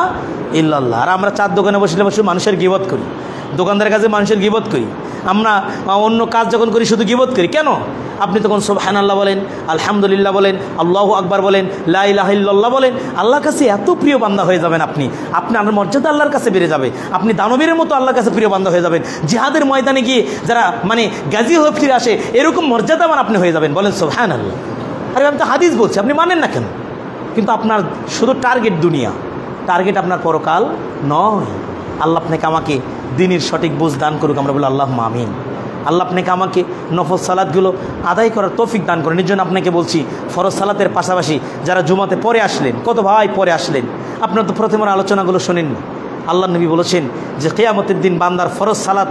ইল্লাল্লাহ। আর আমরা চার দোকানে বসে মানুষের গীবত করি, দোকানদারের কাছে মানুষের গীবত করি, আমরা অন্য কাজ যখন করি শুধু গীবত করি কেন? আপনি তখন সুবহানাল্লাহ বলেন, আলহামদুলিল্লাহ বলেন, আল্লাহু আকবার বলেন, লা ইলাহা ইল্লাল্লাহ বলেন। আল্লাহর কাছে এত প্রিয় বান্দা হয়ে যাবেন আপনি, আপনার মর্যাদা আল্লাহর কাছে বেড়ে যাবে। আপনি দানবীর মতো আল্লাহর কাছে প্রিয় বান্দা হয়ে যাবেন। জিহাদের ময়দানে গিয়ে যারা গাজী হয়ে ফিরে আসে এরকম মর্যাদাবান আপনি হয়ে যাবেন। বলেন সুবহানাল্লাহ। আরে আমি তো হাদিস বলছি, আপনি মানেন না কেন? কিন্তু আপনার শুধু টার্গেট দুনিয়া, টার্গেট আপনার পরকাল নয়। আল্লাহ আপনাকে আমাকে দ্বীনের সঠিক বুঝ দান করুক, আমরা বলি আল্লাহুম্মা আমিন। আল্লাহ আপনাকে আমাকে নফল সালাতগুলো আদায় করার তৌফিক দান করেন। এর জন্য আপনাকে বলছি, ফরজ সালাতের পাশাপাশি যারা জুমাতে পরে আসলেন, কত ভাই পরে আসলেন, আপনারা তো প্রথমের আলোচনাগুলো শোনেননি। আল্লাহ নবী বলেছেন যে কিয়ামতের দিন বান্দার ফরজ সালাত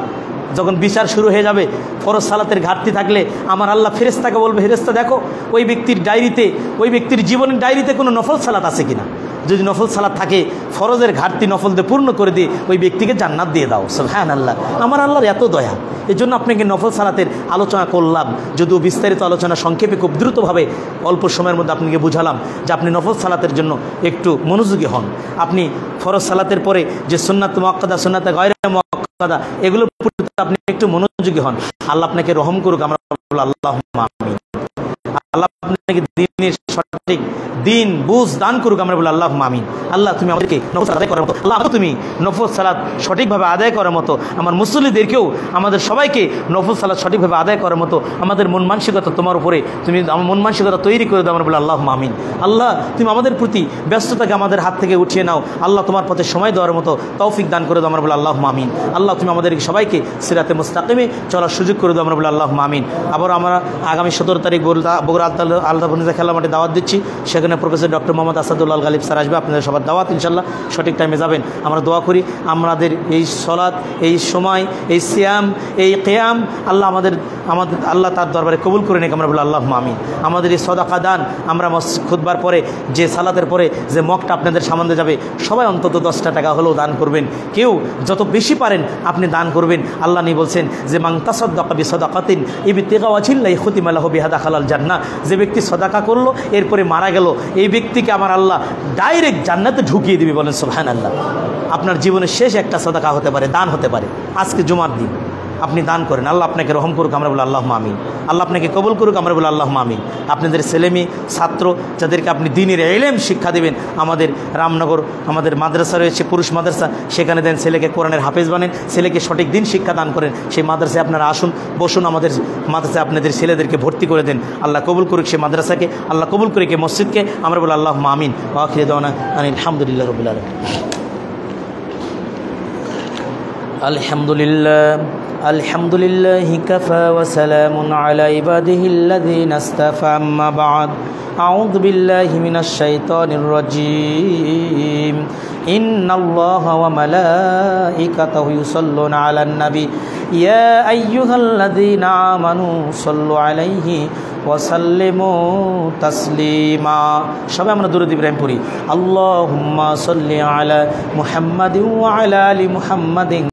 যখন বিচার শুরু হয়ে যাবে, ফরজ সালাতের ঘাটতি থাকলে আমার আল্লাহ ফেরেশতাকে বলবে, ফেরেশতা দেখো ওই ব্যক্তির ডায়েরিতে, ওই ব্যক্তির জীবনের ডায়েরিতে কোনো নফল সালাত আছে কিনা। যদি নফল সালাত থাকে, ফরজের ঘাটতি নফল দিয়ে পূর্ণ করে দিয়ে ওই ব্যক্তিকে জান্নাত দিয়ে দাও। সুবহানাল্লাহ। আমার আল্লাহর এত দয়া। এই জন্য আপনাকে নফল সালাতের আলোচনা করলাম, যদিও বিস্তারিত আলোচনা সংক্ষেপে খুব দ্রুতভাবে অল্প সময়ের মধ্যে আপনাকে বুঝালাম যে আপনি নফল সালাতের জন্য একটু মনোযোগী হন। আপনি ফরজ সালাতের পরে যে সুন্নাত মুআক্কাদা, সুন্নাতে গায়রে মুআক্কাদা, এগুলোর প্রতি আপনি একটু মনোযোগী হন। আল্লাহ আপনাকে রহম করুক, আমরা আল্লাহুম্মা আমিন। আল্লাহ আপনাকে দ্বীনের সঠিক দিন বুঝ দান করুক, আমরা বলি আল্লাহুম্মা আমিন। আল্লাহ তুমি আমাদেরকে নফল সালাত আদায় করার মতো, আল্লাহ তুমি নফল সালাত সঠিকভাবে আদায় করার মতো, আমার মুসল্লিদেরকেও, আমাদের সবাইকে নফল সালাত সঠিকভাবে আদায় করার মতো আমাদের মন মানসিকতা তোমার উপরে তুমি আমার মন মানসিকতা তৈরি করে দাও, আমরা বলি আল্লাহুম্মা আমিন। আল্লাহ তুমি আমাদের প্রতি ব্যস্ততাকে আমাদের হাত থেকে উঠিয়ে নাও। আল্লাহ তোমার পথে সময় দেওয়ার মতো তৌফিক দান করে দাও, আমরা বলি আল্লাহুম্মা আমিন। আল্লাহ তুমি আমাদের সবাইকে সিরাতে মুস্তাকিমে চলার সুযোগ করে দাও, আমরা বলি আল্লাহুম্মা আমিন। আবার আমরা আগামী 17 তারিখ বগুড়া আলতা বনিজা খেলা মাঠে দাওয়াত দিচ্ছি। সেখানে professor doctor Mohammad Asadullah Galib sir আসবে। আপনাদের সবার দাওয়াত ইনশাল্লাহ সঠিক টাইমে যাবেন। আমরা দোয়া করি আমাদের এই সলাত, এই সময়, এই সিয়াম, এই কিয়াম আল্লাহ আমাদের আল্লাহ তার দরবারে কবুল করে নিক, আমরা বলি আল্লাহুম্মা আমিন। আমাদের এই সাদাকা দান, আমরা খুতবার পরে যে সালাতের পরে যে মগটা আপনাদের সামনে যাবে, সবাই অন্তত 10টা টাকা হলেও দান করবেন। কেউ যত বেশি পারেন আপনি দান করবেন। আল্লাহ নি বলছেন যে মান তাসাদ্দাকা বিসাদাকাতিন ইবতিগা ওয়াজহিল্লাহি খুতিমা লাহু বিহা দাখালাল জান্নাহ। যে ব্যক্তি সাদাকা করলো এরপরে মারা গেল, এই ব্যক্তিকে আমার আল্লাহ ডাইরেক্ট জান্নাতে ঢুকিয়ে দিবে। বলেন সুবহানাল্লাহ। আপনার জীবনের শেষ একটা সাদাকা হতে পারে, দান হতে পারে। আজকে জুমার দিন আপনি দান করেন, আল্লাহ আপনাকে রহম করুক, আমরা বলি আল্লাহুম্মা আমিন। আল্লাহ আপনাকে কবুল করুক, আমরা বলি আল্লাহুম্মা আমিন। আপনাদের ছেলেমেয়ে ছাত্র যাদেরকে আপনি দ্বীনের ইলম শিক্ষা দেবেন, আমাদের রামনগর আমাদের মাদ্রাসা রয়েছে, পুরুষ মাদ্রাসা, সেখানে দেন ছেলেকে কোরআনের হাফেজ বানেন, ছেলেকে সঠিক দিন শিক্ষা দান করেন। সেই মাদ্রাসায় আপনারা আসুন, বসুন, আমাদের মাদ্রাসায় আপনাদের ছেলেদেরকে ভর্তি করে দেন। আল্লাহ কবুল করুক সেই মাদ্রাসাকে, আল্লাহ কবুল করুক এই মসজিদকে, আমরা বলি আল্লাহুম্মা আমিন। ওয়া আখিরু দাওয়ানা আলহামদুলিল্লাহি রাব্বিল আলামিন। আলহামদুলিল্লাহ আলহামদুলিল্লাহি কাফা ওয়া সালামুন আলা ইবাদিহিল্লাযীনা ইসতাফা, আম্মা বা'দ। আউযু বিল্লাহি মিনাশ শাইতানির রাজীম। ইন্নাল্লাহা ওয়া মালাইকাতাহু ইউসাল্লুনা আলান নবী ইয়া আইয়ুহাল্লাযীনা আমানু সাল্লু আলাইহি ওয়া সাল্লিমু তাসলিমা। সবাই আমরা দুরূদ ইব্রাহিম পড়ি। আল্লাহুম্মা সাল্লি আলা মুহাম্মাদিন ওয়া আলা আলি মুহাম্মাদিন